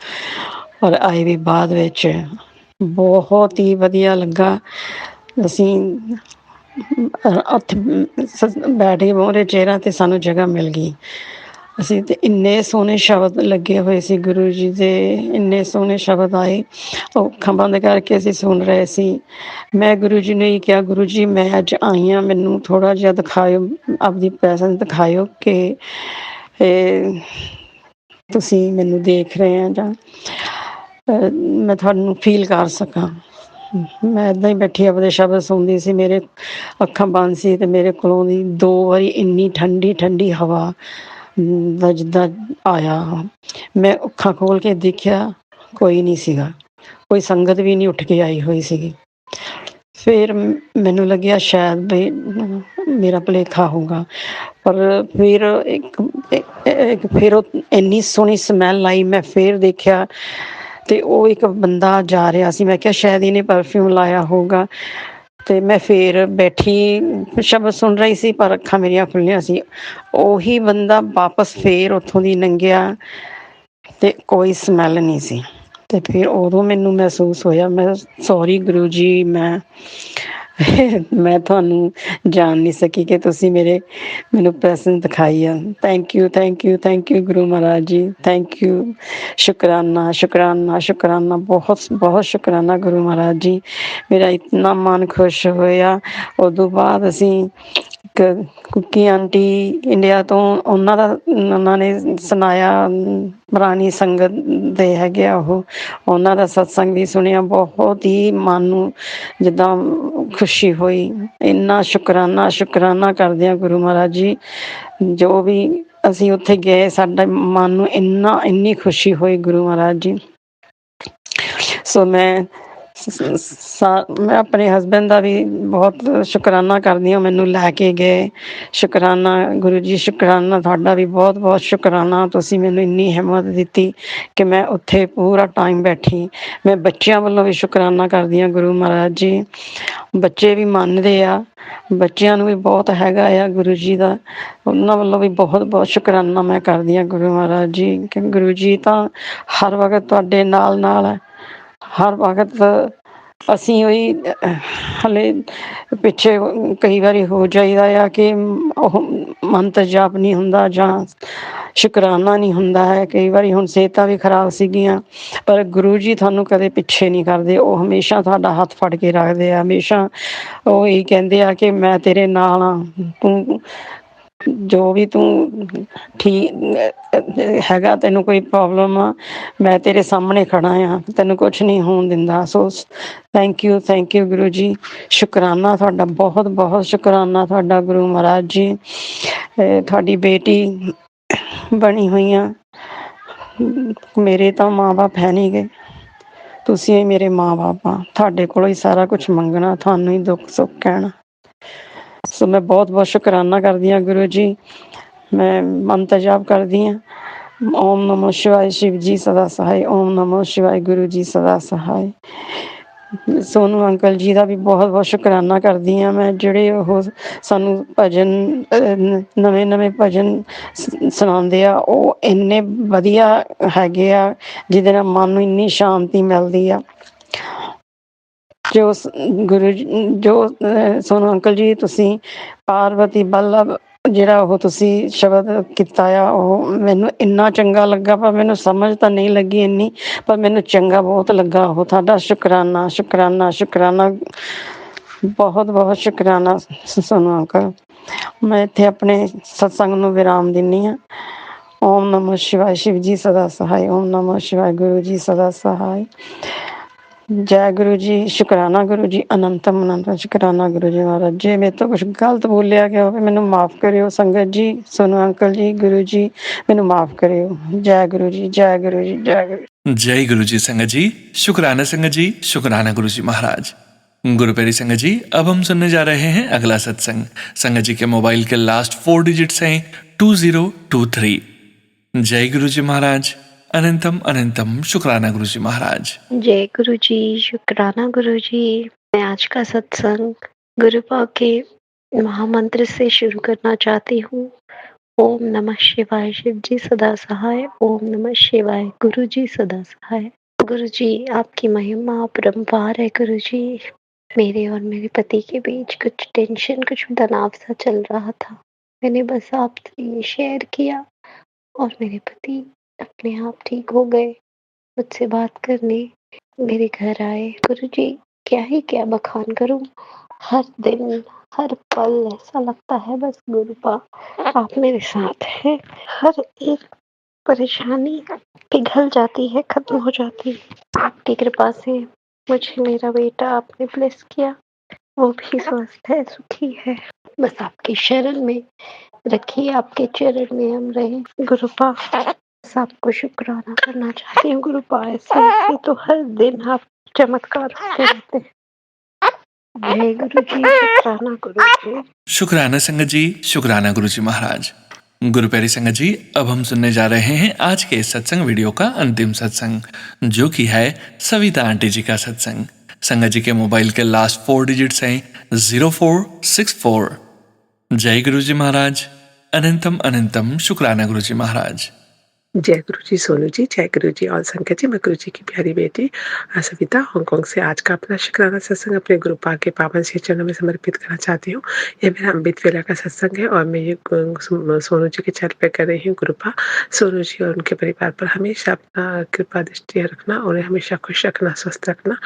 ਔਰ ਆਏ ਵੀ ਬਾਅਦ ਵਿੱਚ। ਬਹੁਤ ਹੀ ਵਧੀਆ ਲੱਗਾ। ਅਸੀਂ ਉੱਥੇ ਬੈਠ ਕੇ ਮੋਹਰੇ ਚੇਅਰਾਂ 'ਤੇ ਸਾਨੂੰ ਜਗ੍ਹਾ ਮਿਲ ਗਈ। ਅਸੀਂ ਤੇ ਇੰਨੇ ਸੋਹਣੇ ਸ਼ਬਦ ਲੱਗੇ ਹੋਏ ਸੀ ਗੁਰੂ ਜੀ ਦੇ, ਇੰਨੇ ਸੋਹਣੇ ਸ਼ਬਦ ਆਏ। ਉਹ ਅੱਖਾਂ ਬੰਦ ਕਰਕੇ ਅਸੀਂ ਸੁਣ ਰਹੇ ਸੀ। ਮੈਂ ਗੁਰੂ ਜੀ ਨੂੰ ਇਹੀ ਕਿਹਾ, ਗੁਰੂ ਜੀ ਮੈਂ ਅੱਜ ਆਈ ਹਾਂ, ਮੈਨੂੰ ਥੋੜ੍ਹਾ ਜਿਹਾ ਦਿਖਾਇਓ, ਆਪਦੀ ਪ੍ਰੈਜ਼ੈਂਸ ਦਿਖਾਇਓ ਕਿ ਇਹ ਤੁਸੀਂ ਮੈਨੂੰ ਦੇਖ ਰਹੇ ਆ ਜਾਂ ਮੈਂ ਤੁਹਾਨੂੰ ਫੀਲ ਕਰ ਸਕਾਂ। ਮੈਂ ਇੱਦਾਂ ਹੀ ਬੈਠੀ ਆਪਦੇ ਸ਼ਬਦ ਸੁਣਦੀ ਸੀ, ਮੇਰੇ ਅੱਖਾਂ ਬੰਦ ਸੀ ਤੇ ਮੇਰੇ ਕੋਲੋਂ ਦੀ 2 ਵਾਰੀ ਇੰਨੀ ਠੰਡੀ ਠੰਡੀ ਹਵਾ ਦਾ ਜਿੱਦਾਂ ਆਇਆ। ਮੈਂ ਅੱਖਾਂ ਖੋਲ੍ਹ ਕੇ ਦੇਖਿਆ, ਕੋਈ ਨਹੀਂ ਸੀਗਾ, ਕੋਈ ਸੰਗਤ ਵੀ ਨਹੀਂ ਉੱਠ ਕੇ ਆਈ ਹੋਈ ਸੀਗੀ। ਫਿਰ ਮੈਨੂੰ ਲੱਗਿਆ ਸ਼ਾਇਦ ਵੀ ਮੇਰਾ ਭੁਲੇਖਾ ਹੋਊਗਾ, ਪਰ ਫਿਰ ਫਿਰ ਉਹ ਇੰਨੀ ਸੋਹਣੀ ਸਮੈਲ ਆਈ। ਮੈਂ ਫਿਰ ਦੇਖਿਆ ਤੇ ਉਹ ਇੱਕ ਬੰਦਾ ਜਾ ਰਿਹਾ ਸੀ। ਮੈਂ ਕਿਹਾ ਸ਼ਾਇਦ ਇਹਨੇ ਪਰਫਿਊਮ ਲਾਇਆ ਹੋਊਗਾ, ਤੇ ਮੈਂ ਫਿਰ ਬੈਠੀ ਸ਼ਬਦ ਸੁਣ ਰਹੀ ਸੀ, ਪਰ ਅੱਖਾਂ ਮੇਰੀਆਂ ਖੁੱਲ੍ਹੀਆਂ ਸੀ। ਉਹੀ ਬੰਦਾ ਵਾਪਸ ਫਿਰ ਉੱਥੋਂ ਦੀ ਲੰਘਿਆ ਤੇ ਕੋਈ ਸਮੈਲ ਨਹੀਂ ਸੀ। ਤੇ ਫਿਰ ਉਦੋਂ ਮੈਨੂੰ ਮਹਿਸੂਸ ਹੋਇਆ, ਮੈਂ ਸੋਰੀ ਗੁਰੂ ਜੀ, ਮੈਂ ਤੁਹਾਨੂੰ ਜਾਣ ਨਹੀਂ ਸਕੀ ਕਿ ਤੁਸੀਂ ਮੈਨੂੰ ਪ੍ਰੈਜ਼ੈਂਸ ਦਿਖਾਈ ਆ। Thank you, thank you, thank you Guru Maharaj ji, thank you. ਸ਼ੁਕਰਾਨਾ, ਸ਼ੁਕਰਾਨਾ, ਸ਼ੁਕਰਾਨਾ, ਬਹੁਤ ਬਹੁਤ ਸ਼ੁਕਰਾਨਾ ਗੁਰੂ ਮਹਾਰਾਜ ਜੀ। ਮੇਰਾ ਇਤਨਾ ਮਨ ਖੁਸ਼ ਹੋਇਆ। ਉਦੋਂ ਬਾਅਦ ਅਸੀਂ ਇੱਕ ਕੁੱਕੀ ਆਂਟੀ ਇੰਡੀਆ ਤੋਂ, ਉਹਨਾਂ ਨੇ ਸੁਣਾਇਆ, ਪੁਰਾਣੀ ਸੰਗਤ ਦੇ ਹੈਗੇ ਆ ਉਹ, ਉਹਨਾਂ ਦਾ ਸਤਸੰਗ ਵੀ ਸੁਣਿਆ। ਬਹੁਤ ਹੀ ਮਨ ਨੂੰ ਜਿੱਦਾਂ ਖੁਸ਼ੀ ਹੋਈ। ਇੰਨਾ ਸ਼ੁਕਰਾਨਾ, ਸ਼ੁਕਰਾਨਾ ਕਰਦੇ ਹਾਂ ਗੁਰੂ ਮਹਾਰਾਜ ਜੀ। ਜੋ ਵੀ ਅਸੀਂ ਉੱਥੇ ਗਏ, ਸਾਡਾ ਮਨ ਨੂੰ ਇੰਨੀ ਖੁਸ਼ੀ ਹੋਈ ਗੁਰੂ ਮਹਾਰਾਜ ਜੀ। ਸੋ ਮੈਂ ਆਪਣੇ ਹਸਬੈਂਡ ਦਾ ਵੀ ਬਹੁਤ ਸ਼ੁਕਰਾਨਾ ਕਰਦੀ ਹਾਂ, ਮੈਨੂੰ ਲੈ ਕੇ ਗਏ। ਸ਼ੁਕਰਾਨਾ ਗੁਰੂ ਜੀ, ਸ਼ੁਕਰਾਨਾ ਤੁਹਾਡਾ ਵੀ ਬਹੁਤ ਬਹੁਤ ਸ਼ੁਕਰਾਨਾ। ਤੁਸੀਂ ਮੈਨੂੰ ਇੰਨੀ ਹਿੰਮਤ ਦਿੱਤੀ ਕਿ ਮੈਂ ਉੱਥੇ ਪੂਰਾ ਟਾਈਮ ਬੈਠੀ। ਮੈਂ ਬੱਚਿਆਂ ਵੱਲੋਂ ਵੀ ਸ਼ੁਕਰਾਨਾ ਕਰਦੀ ਹਾਂ ਗੁਰੂ ਮਹਾਰਾਜ ਜੀ। ਬੱਚੇ ਵੀ ਮੰਨਦੇ ਆ, ਬੱਚਿਆਂ ਨੂੰ ਵੀ ਬਹੁਤ ਹੈਗਾ ਆ ਗੁਰੂ ਜੀ ਦਾ, ਉਹਨਾਂ ਵੱਲੋਂ ਵੀ ਬਹੁਤ ਬਹੁਤ ਸ਼ੁਕਰਾਨਾ ਮੈਂ ਕਰਦੀ ਹਾਂ ਗੁਰੂ ਮਹਾਰਾਜ ਜੀ। ਕਿ ਗੁਰੂ ਜੀ ਤਾਂ ਹਰ ਵਕਤ ਤੁਹਾਡੇ ਨਾਲ ਹੈ, ਹਰ ਵਕਤ। ਅਸੀਂ ਉਹੀ ਹਾਲੇ ਪਿੱਛੇ ਕਈ ਵਾਰੀ ਹੋ ਜਾਈਦਾ ਆ ਕਿ ਉਹ ਮੰਤਰ ਜਾਪ ਨਹੀਂ ਹੁੰਦਾ ਜਾਂ ਸ਼ੁਕਰਾਨਾ ਨਹੀਂ ਹੁੰਦਾ ਹੈ। ਕਈ ਵਾਰੀ ਹੁਣ ਸਿਹਤਾਂ ਵੀ ਖਰਾਬ ਸੀਗੀਆਂ, ਪਰ ਗੁਰੂ ਜੀ ਤੁਹਾਨੂੰ ਕਦੇ ਪਿੱਛੇ ਨਹੀਂ ਕਰਦੇ। ਉਹ ਹਮੇਸ਼ਾ ਤੁਹਾਡਾ ਹੱਥ ਫੜ ਕੇ ਰੱਖਦੇ ਆ। ਹਮੇਸ਼ਾ ਉਹ ਇਹੀ ਕਹਿੰਦੇ ਆ ਕਿ ਮੈਂ ਤੇਰੇ ਨਾਲ ਹਾਂ, ਤੂੰ ਜੋ ਵੀ ਤੂੰ ਠੀਕ ਹੈਗਾ, ਤੈਨੂੰ ਕੋਈ ਪ੍ਰੋਬਲਮ ਆ, ਮੈਂ ਤੇਰੇ ਸਾਹਮਣੇ ਖੜਾ ਆ, ਤੈਨੂੰ ਕੁਛ ਨਹੀਂ ਹੋਣ ਦਿੰਦਾ। So thank you, thank you Guru ji. ਸ਼ੁਕਰਾਨਾ ਤੁਹਾਡਾ, ਬਹੁਤ ਬਹੁਤ ਸ਼ੁਕਰਾਨਾ ਤੁਹਾਡਾ ਗੁਰੂ ਮਹਾਰਾਜ ਜੀ। ਤੁਹਾਡੀ ਬੇਟੀ ਬਣੀ ਹੋਈ ਆ, ਮੇਰੇ ਤਾਂ ਮਾਂ ਬਾਪ ਹੈ ਨਹੀਂ ਗੇ, ਤੁਸੀਂ ਹੀ ਮੇਰੇ ਮਾਂ ਬਾਪ ਆ। ਤੁਹਾਡੇ ਕੋਲੋਂ ਹੀ ਸਾਰਾ ਕੁਛ ਮੰਗਣਾ, ਤੁਹਾਨੂੰ ਹੀ ਦੁੱਖ ਸੁੱਖ ਕਹਿਣਾ। ਸੋ ਮੈਂ ਬਹੁਤ ਬਹੁਤ ਸ਼ੁਕਰਾਨਾ ਕਰਦੀ ਹਾਂ ਗੁਰੂ ਜੀ। ਮੈਂ ਮੰਤਰ ਜਾਪ ਕਰਦੀ ਹਾਂ, ਓਮ ਨਮੋ ਸ਼ਿਵਾਏ, ਸ਼ਿਵ ਜੀ ਸਦਾ ਸਹਾਏ। ਓਮ ਨਮੋ ਸ਼ਿਵਾਏ, ਗੁਰੂ ਜੀ ਸਦਾ ਸਹਾਏ। ਸੋਨੂ ਅੰਕਲ ਜੀ ਦਾ ਵੀ ਬਹੁਤ ਬਹੁਤ ਸ਼ੁਕਰਾਨਾ ਕਰਦੀ ਹਾਂ ਮੈਂ, ਜਿਹੜੇ ਉਹ ਸਾਨੂੰ ਭਜਨ ਨਵੇਂ ਨਵੇਂ ਭਜਨ ਸੁਣਾਉਂਦੇ ਆ। ਉਹ ਇੰਨੇ ਵਧੀਆ ਹੈਗੇ ਆ, ਜਿਹਦੇ ਨਾਲ ਮਨ ਨੂੰ ਇੰਨੀ ਸ਼ਾਂਤੀ ਮਿਲਦੀ ਆ। ਜੋ ਗੁਰੂ ਜੀ, ਜੋ ਸੋਨੂ ਅੰਕਲ ਜੀ ਤੁਸੀਂ ਪਾਰਵਤੀ ਬੱਲਭ ਜਿਹੜਾ ਉਹ ਤੁਸੀਂ ਸ਼ਬਦ ਕੀਤਾ ਆ, ਉਹ ਮੈਨੂੰ ਇੰਨਾ ਚੰਗਾ ਲੱਗਾ, ਪਰ ਮੈਨੂੰ ਸਮਝ ਤਾਂ ਨਹੀਂ ਲੱਗੀ ਇੰਨੀ, ਪਰ ਮੈਨੂੰ ਚੰਗਾ ਬਹੁਤ ਲੱਗਾ ਉਹ। ਤੁਹਾਡਾ ਸ਼ੁਕਰਾਨਾ, ਸ਼ੁਕਰਾਨਾ, ਸ਼ੁਕਰਾਨਾ, ਬਹੁਤ ਬਹੁਤ ਸ਼ੁਕਰਾਨਾ ਸੋਨੂ ਅੰਕਲ। ਮੈਂ ਇੱਥੇ ਆਪਣੇ ਸਤਸੰਗ ਨੂੰ ਵਿਰਾਮ ਦਿੰਦੀ ਹਾਂ। ਓਮ ਨਮੋ ਸ਼ਿਵਾਏ, ਸ਼ਿਵ ਜੀ ਸਦਾ ਸਹਾਏ। ਓਮ ਨਮੋ ਸ਼ਿਵਾਏ, ਗੁਰੂ ਜੀ ਸਦਾ ਸਹਾਏ। ਜੈ ਗੁਰੂ ਜੀ। ਸ਼ੁਕਰਾਨਾ ਗੁਰੂ ਜੀ, ਅਨੰਤਮ ਅਨੰਤਮ ਸ਼ੁਕਰਾਨਾ ਗੁਰੂ ਜੀ ਮਹਾਰਾਜ। ਜੇ ਮੇਰੇ ਤੋਂ ਕੁਛ ਗਲਤ ਬੋਲਿਆ ਗਿਆ ਹੋਵੇ, ਮੈਨੂੰ ਮਾਫ਼ ਕਰਿਓ ਸੰਗਤ ਜੀ, ਸੋਨੂ ਅੰਕਲ ਜੀ, ਗੁਰੂ ਜੀ, ਮੈਨੂੰ ਮਾफ़ ਕਰਿਓ। ਜੈ ਗੁਰੂ ਜੀ, ਜੈ ਗੁਰੂ ਜੀ, ਜੈ ਗੁਰੂ। जय गुरु जी संगत जी। शुक्राना संगत जी, शुक्राना गुरु जी महाराज। गुरु प्यारी संगत जी, अब हम सुनने जा रहे हैं अगला सत्संग। संगत जी के मोबाइल के लास्ट 4 डिजिट्स हैं 2023। जय गुरु जी महाराज। अनंतम अनंतम शुक्राना गुरु जी महाराज। जय गुरु जी, शुक्राना गुरु जी। मैं आज का सत्संग गुरु पाक के महामंत्र से शुरू करना चाहती हूँ। ओम नमः शिवाय, शिव जी सदा सहाय। ओम नमः शिवाय, गुरु जी सदा सहाय। गुरु जी आपकी महिमा अपरंपार है। गुरु जी, मेरे और मेरे पति के बीच कुछ टेंशन, कुछ तनाव सा चल रहा था। मैंने बस आपसे ये शेयर किया और मेरे पति अपने आप ठीक हो गए, मुझसे बात करने मेरे घर आए। गुरुजी, क्या बखान करूँ, हर दिन, हर पल ऐसा लगता है बस गुरुपा आप मेरे साथ हैं। हर एक परेशानी पिघल जाती है, खत्म हो जाती है। आपकी कृपा से मुझे मेरा बेटा आपने ब्लेस किया, वो भी स्वस्थ है, सुखी है। बस आपकी शरण में रखिए, आपके चरण में हम रहें गुरुपा। बस आपको शुक्राना करना चाहती हूँ गुरुपा, ऐसे तो हर दिन आप चमत्कार होते रहते हैं। जय गुरु जी, शुक्राना गुरु जी। शुक्राना संगत जी, शुक्राना गुरुजी महाराज। गुरु प्यारी संगत जी, अब हम सुनने जा रहे हैं आज के इस सत्संग वीडियो का अंतिम सत्संग, जो कि है सविता आंटी जी का सत्संग। संगत जी के मोबाइल के लास्ट 4 डिजिट्स हैं 0464। जय गुरुजी महाराज। अनंतम अनंतम शुक्राना गुरुजी महाराज। जय गुरु जी सोनू जी, जय गुरु जी और संगत जी। मैं गुरु जी की प्यारी बेटी सविता हांगकांग से आज का अपना शुक्राना सत्संग अपने गुरुपा के पावन श्री चरणों में समर्पित करना चाहती हूँ। यह मेरा अमृत वेला का सत्संग है और मैं ये सोनू जी के चैनल पे कर रही हूँ। गुरुपा सोनू जी और उनके परिवार पर हमेशा अपना कृपा दृष्टि रखना, उन्हें हमेशा खुश रखना, स्वस्थ रखना,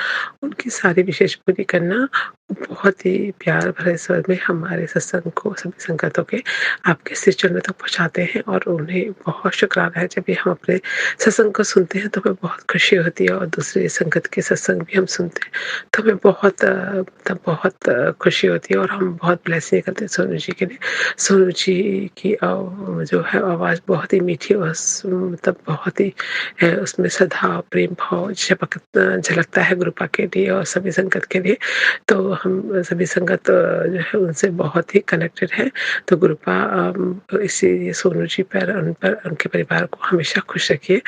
उनकी सारी विशेष पूरी करना। बहुत ही प्यार भरे स्वर में हमारे सत्संग को सभी संगतों के आपके श्री चरणों तक पहुँचाते हैं और उन्हें बहुत शुक्राना है। जब भी हम अपने सत्संग को सुनते हैं तो हमें बहुत खुशी होती है और दूसरे संगत के सत्संग भी हम सुनते हैं तो हमें बहुत खुशी होती है और हम बहुत ब्लेसिंग करते हैं सोनू जी के लिए। सोनू जी की जो है आवाज़ बहुत ही मीठी और मतलब बहुत ही उसमें श्रद्धा प्रेम भाव झलकता है गुरुपा के लिए और सभी संगत के लिए। तो हम सभी संगत जो है उनसे बहुत ही कनेक्टेड है। तो गुरुपा इसी सोनू जी पर उनके परिवार को हमेशा खुश रखिए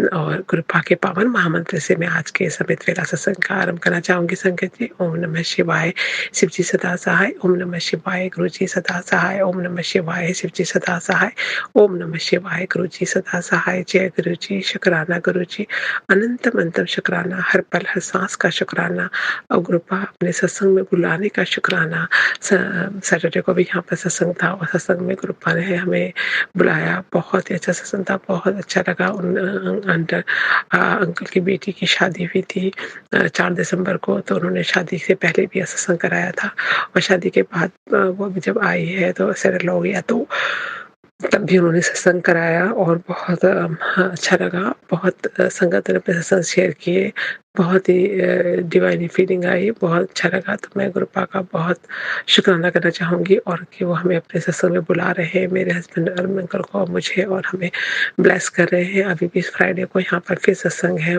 और गुरुपा के पावन महामंत्र से मैं आज के अमृत वेला सत्संग का आरंभ करना चाहूंगी। संगत जी, ओम नमः शिवाय, शिव जी सदा सहाय। ओम नमः शिवाय, गुरु जी सदा सहाय। ओम नमः शिवाय, शिव जी सदा सहाय। ओम नमः शिवाय, गुरु जी सदा सहाय। जय गुरु जी, शुक्राना गुरु जी, अनंतम अनंतम शुक्राना, हर पल हर सांस का शुक्राना और गुरुपा अपने सत्संग में बुलाने का शुक्राना। सैटरडे को भी यहाँ पर सत्संग था और सत्संग में गुरुपा ने हमें बुलाया, बहुत ही अच्छा सत्संग था, बहुत अच्छा लगा। अंकल की बेटी की शादी हुई थी 4 दिसंबर को, तो उन्होंने शादी से पहले भी सत्संग कराया था और शादी के बाद वो भी जब आई है तो सेटल हो गया तो तब भी उन्होंने सत्संग कराया और बहुत अच्छा लगा। बहुत संगत ने अपने सत्संग शेयर किए, बहुत ही डिवाइन फीलिंग आई, बहुत अच्छा लगा। तो मैं गुरुपा का बहुत शुक्राना करना चाहूँगी और कि वो हमें अपने सत्संग में बुला रहे हैं, मेरे हस्बैंड और अंकल को और मुझे, और हमें ब्लेस कर रहे हैं। अभी भी फ्राइडे को यहाँ पर फिर सत्संग है।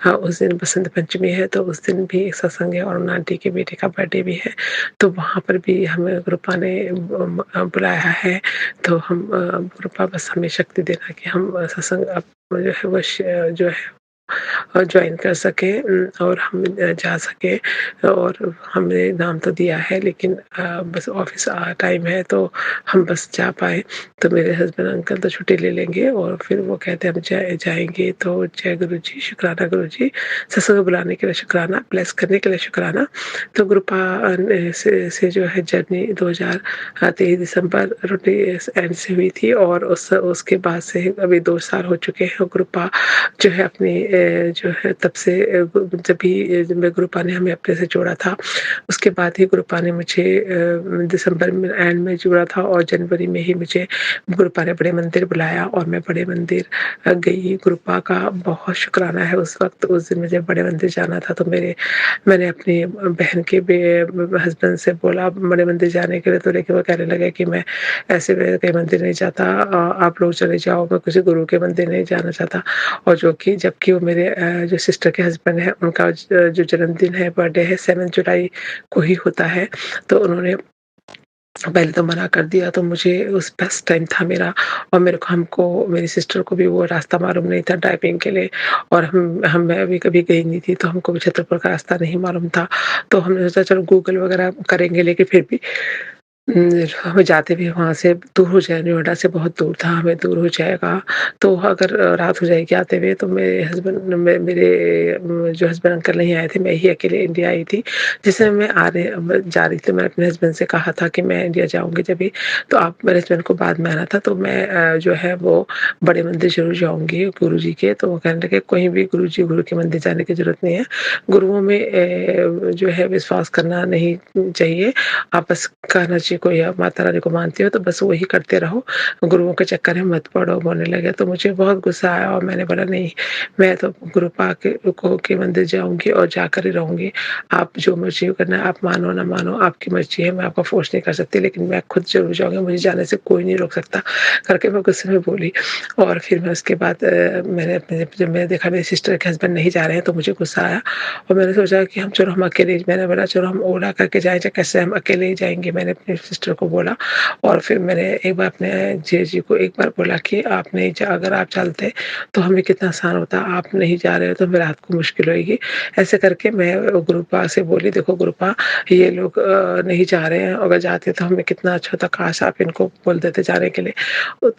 उस दिन बसंत पंचमी है तो उस दिन भी एक सत्संग है और उन आंटी के बेटे का बर्थडे भी है, तो वहाँ पर भी हमें गुरुपा ने बुलाया है। तो हम गुरुपा बस हमें शक्ति देना कि हम सत्संग अब जो है वो जो है ज्वाइन कर सके और हम जा सके। और हमने नाम तो दिया है लेकिन बस ऑफिस टाइम है तो हम बस जा पाए। तो मेरे हस्बैंड अंकल तो छुट्टी ले लेंगे और फिर वो कहते हैं हम जाएंगे। तो जय गुरु जी, शुक्राना गुरु जी, सत्संग बुलाने के लिए शुक्राना, ब्लेस करने के लिए शुक्राना। तो गुरुपा से जो है जर्नी 2023 दिसंबर रोटी एंड से हुई थी और उसके बाद से अभी 2 साल हो चुके हैं। गुरुपा जो है अपनी जो है तब से जब भी गुरुपा ने हमें अपने से जोड़ा था उसके बाद ही गुरुपा ने मुझे दिसंबर में एंड में जोड़ा था और जनवरी में ही मुझे गुरुपा ने बड़े मंदिर बुलाया और मैं बड़े मंदिर गई। गुरुपा का बहुत शुक्राना है। उस वक्त उस दिन मुझे बड़े मंदिर जाना था तो मैंने अपनी बहन के हस्बैंड से बोला बड़े मंदिर जाने के लिए, तो लेकिन वो कहने लगे कि मैं ऐसे कहीं मंदिर नहीं जाता, आप लोग चले जाओ, मैं किसी गुरु के मंदिर नहीं जाना चाहता। और जबकि वो मेरे जो सिस्टर के हस्बैंड है उनका जो जन्मदिन है, बर्थडे है 7 जुलाई को ही होता है, तो उन्होंने पहले तो मना कर दिया। तो मुझे उस फर्स्ट टाइम था मेरा और हमको मेरी सिस्टर को भी वो रास्ता मालूम नहीं था ड्राइविंग के लिए और मैं अभी कभी गई नहीं थी तो हमको भी छतरपुर का रास्ता नहीं मालूम था। तो हमने सोचा चलो गूगल वगैरह करेंगे, लेकिन फिर भी हमें जाते भी वहाँ से दूर हो जाए, नोएडा से बहुत दूर था, हमें दूर हो जाएगा, तो अगर रात हो जाएगी आते हुए तो मेरे हस्बैंड मेरे जो हस्बैंड अंकल नहीं आए थे, मैं ही अकेले इंडिया आई थी। जिस समय मैं जा रही थी, मैंने अपने हस्बैंड से कहा था कि मैं इंडिया जाऊँगी जभी, तो आप मेरे हस्बैंड को बाद में आना था, तो मैं जो है वो बड़े मंदिर ज़रूर जाऊँगी गुरुजी के, तो वो कहने लगे कहीं भी गुरु के मंदिर जाने की ज़रूरत नहीं है। गुरुओं में जो है विश्वास करना नहीं चाहिए, आप बस कहना चाहिए कोई आप माता रानी को मानती हो तो बस वही करते रहो, गुरुओं के चक्कर में मत पड़ो, बोलने लगे। तो मुझे बहुत गुस्सा आया और मैंने बोला नहीं, मैं तो गुरु के मंदिर जाऊँगी और जाकर ही रहूँगी। आप जो मर्ज़ी करना है, आप मानो ना मानो आपकी मर्ज़ी है, मैं आपको फ़ोर्स नहीं कर सकती, लेकिन मैं खुद ज़रूर जाऊँगी, मुझे जाने से कोई नहीं रोक सकता, करके मैं गुस्से में बोली। और फिर मैं उसके बाद मैंने अपने जब मैंने देखा मेरी सिस्टर के हस्बैंड नहीं जा रहे हैं तो मुझे गुस्सा आया और मैंने सोचा कि हम अकेले मैंने बोला चलो हम ओला करके जाएँ, चाहे कैसे हम अकेले ही जाएँगे, मैंने अपनी सिस्टर को बोला। और फिर मैंने एक बार अपने जीजा को एक बार बोला कि आप नहीं जा अगर आप चलते तो हमें कितना आसान होता, आप नहीं जा रहे हो तो हमें रात को मुश्किल होएगी। ऐसे करके मैं गुरुपा से बोली देखो गुरुपा ये लोग नहीं जा रहे हैं, अगर जाते तो हमें कितना अच्छा होता, काश आप इनको बोल देते जाने के लिए।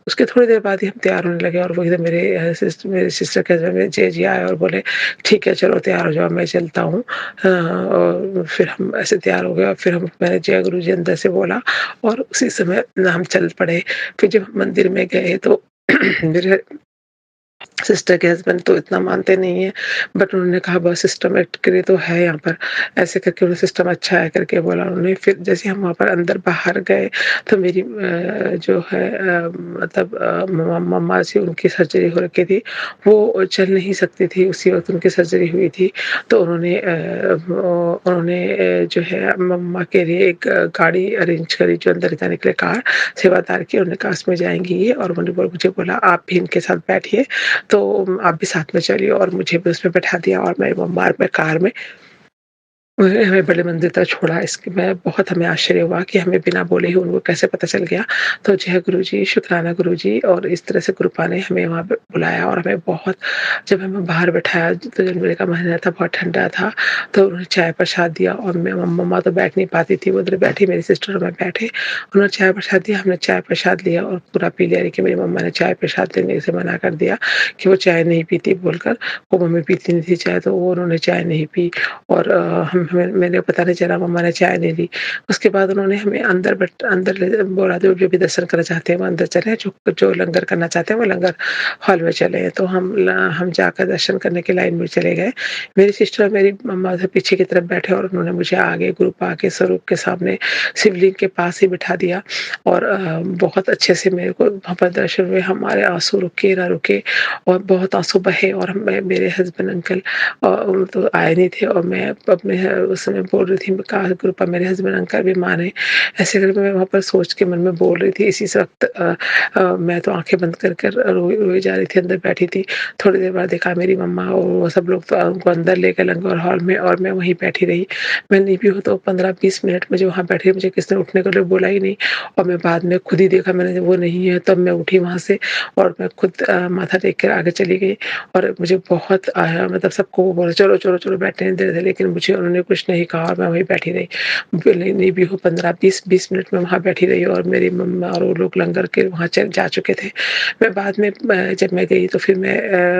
उसके थोड़ी देर बाद ही हम तैयार होने लगे और वो इधर मेरे सिस्टर के हस्बैंड मेरे जीजा आए और बोले ठीक है चलो तैयार हो जाओ मैं चलता हूँ। और फिर हम ऐसे तैयार हो गए और फिर हम मैंने जय गुरु जी अंदर से बोला और उसी समय हम चल पड़े। फिर जब हम मंदिर में गए तो मेरे सिस्टर के हस्बैंड तो इतना मानते नहीं हैं, बट उन्होंने कहा बस सिस्टमैटिकली तो है यहाँ पर, ऐसे करके उन्होंने सिस्टम अच्छा है करके बोला उन्होंने। फिर जैसे हम वहाँ पर अंदर बाहर गए तो मेरी जो है मतलब मम्मा जी उनकी सर्जरी हो रखी थी, वो चल नहीं सकती थी, उसी वक़्त उनकी सर्जरी हुई थी। तो उन्होंने जो है मम्मा के लिए एक गाड़ी अरेंज करी जो अंदर जाने के लिए कार सेवादार की, उन्होंने कहा उसमें जाएँगी ये और उन्होंने मुझे बोला आप भी इनके साथ बैठिए। तो आप भी साथ में चलिए और मुझे भी उसमें बैठा दिया और मेरी मम्मा मैं कार में उन्होंने हमें बड़े मंदिर तक छोड़ा। इसके मैं बहुत हमें आश्चर्य हुआ कि हमें बिना बोले ही उनको कैसे पता चल गया। तो जय गुरुजी, शुकराना गुरुजी और इस तरह से गुरुपा ने हमें वहाँ पे बुलाया और हमें बहुत जब हमें बाहर बैठाया तो जनवरी का महीना था, बहुत ठंडा था, तो उन्होंने चाय प्रसाद दिया और मैं मम्मा तो बैठ नहीं पाती थी, वो उधर बैठी, मेरी सिस्टर और मैं बैठे। उन्होंने चाय प्रसाद दिया, हमने चाय प्रसाद लिया और पूरा पी लिया, लेकिन मेरी मम्मा ने चाय प्रसाद लेने से मना कर दिया कि वो चाय नहीं पीती बोलकर, वो मम्मी पीती नहीं थी चाय, तो वो उन्होंने चाय नहीं पी और हमें मैंने पता नहीं चला मम्मा ने चाय नहीं ली। उसके बाद उन्होंने हमें अंदर ले बोला जो भी दर्शन करना चाहते हैं वो अंदर चलें, जो लंगर करना चाहते हैं वो लंगर हॉल में चले। तो हम जाकर दर्शन करने की लाइन में चले गए। मेरी सिस्टर और मेरी मम्मा से पीछे की तरफ बैठे और उन्होंने मुझे आगे गुरुपा के स्वरूप के सामने शिवलिंग के पास ही बिठा दिया और बहुत अच्छे से मेरे को वहाँ पर दर्शन हुए। हमारे आँसू रुके ना रुके और बहुत आँसू बहे और मेरे हस्बैंड अंकल तो आए नहीं थे और मैं अपने उस समय बोल रही थी काश गुरुपा मेरे हस्बैंड अंकल भी माने। ऐसे करके मैं वहाँ पर सोच के मन में बोल रही थी। इसी वक़्त मैं तो आँखें बंद कर रोई जा रही थी, अंदर बैठी थी। थोड़ी देर बाद देखा मेरी मम्मा और वो सब लोग तो उनको अंदर ले गए लंगर हॉल में और मैं वहीं बैठी रही। मैं नहीं भी हूँ तो 15-20 मिनट मुझे वहाँ बैठी मुझे किसी ने उठने के लिए बोला ही नहीं और मैं बाद में खुद ही देखा मैंने वो नहीं है तब मैं उठी वहाँ से और मैं खुद माथा टेक कर आगे चली गई और मुझे बहुत आया मतलब सबको वो बोला चलो, चलो, चलो बैठने दे रहे थे लेकिन मुझे उन्होंने कुछ नहीं कहा और मैं वहीं बैठी रही। नहीं भी हूँ 15-20 मिनट में वहाँ बैठी रही और मेरी मम्मा और वो लोग लंगर के वहाँ जा चुके थे। मैं बाद में जब मैं गई तो फिर मैं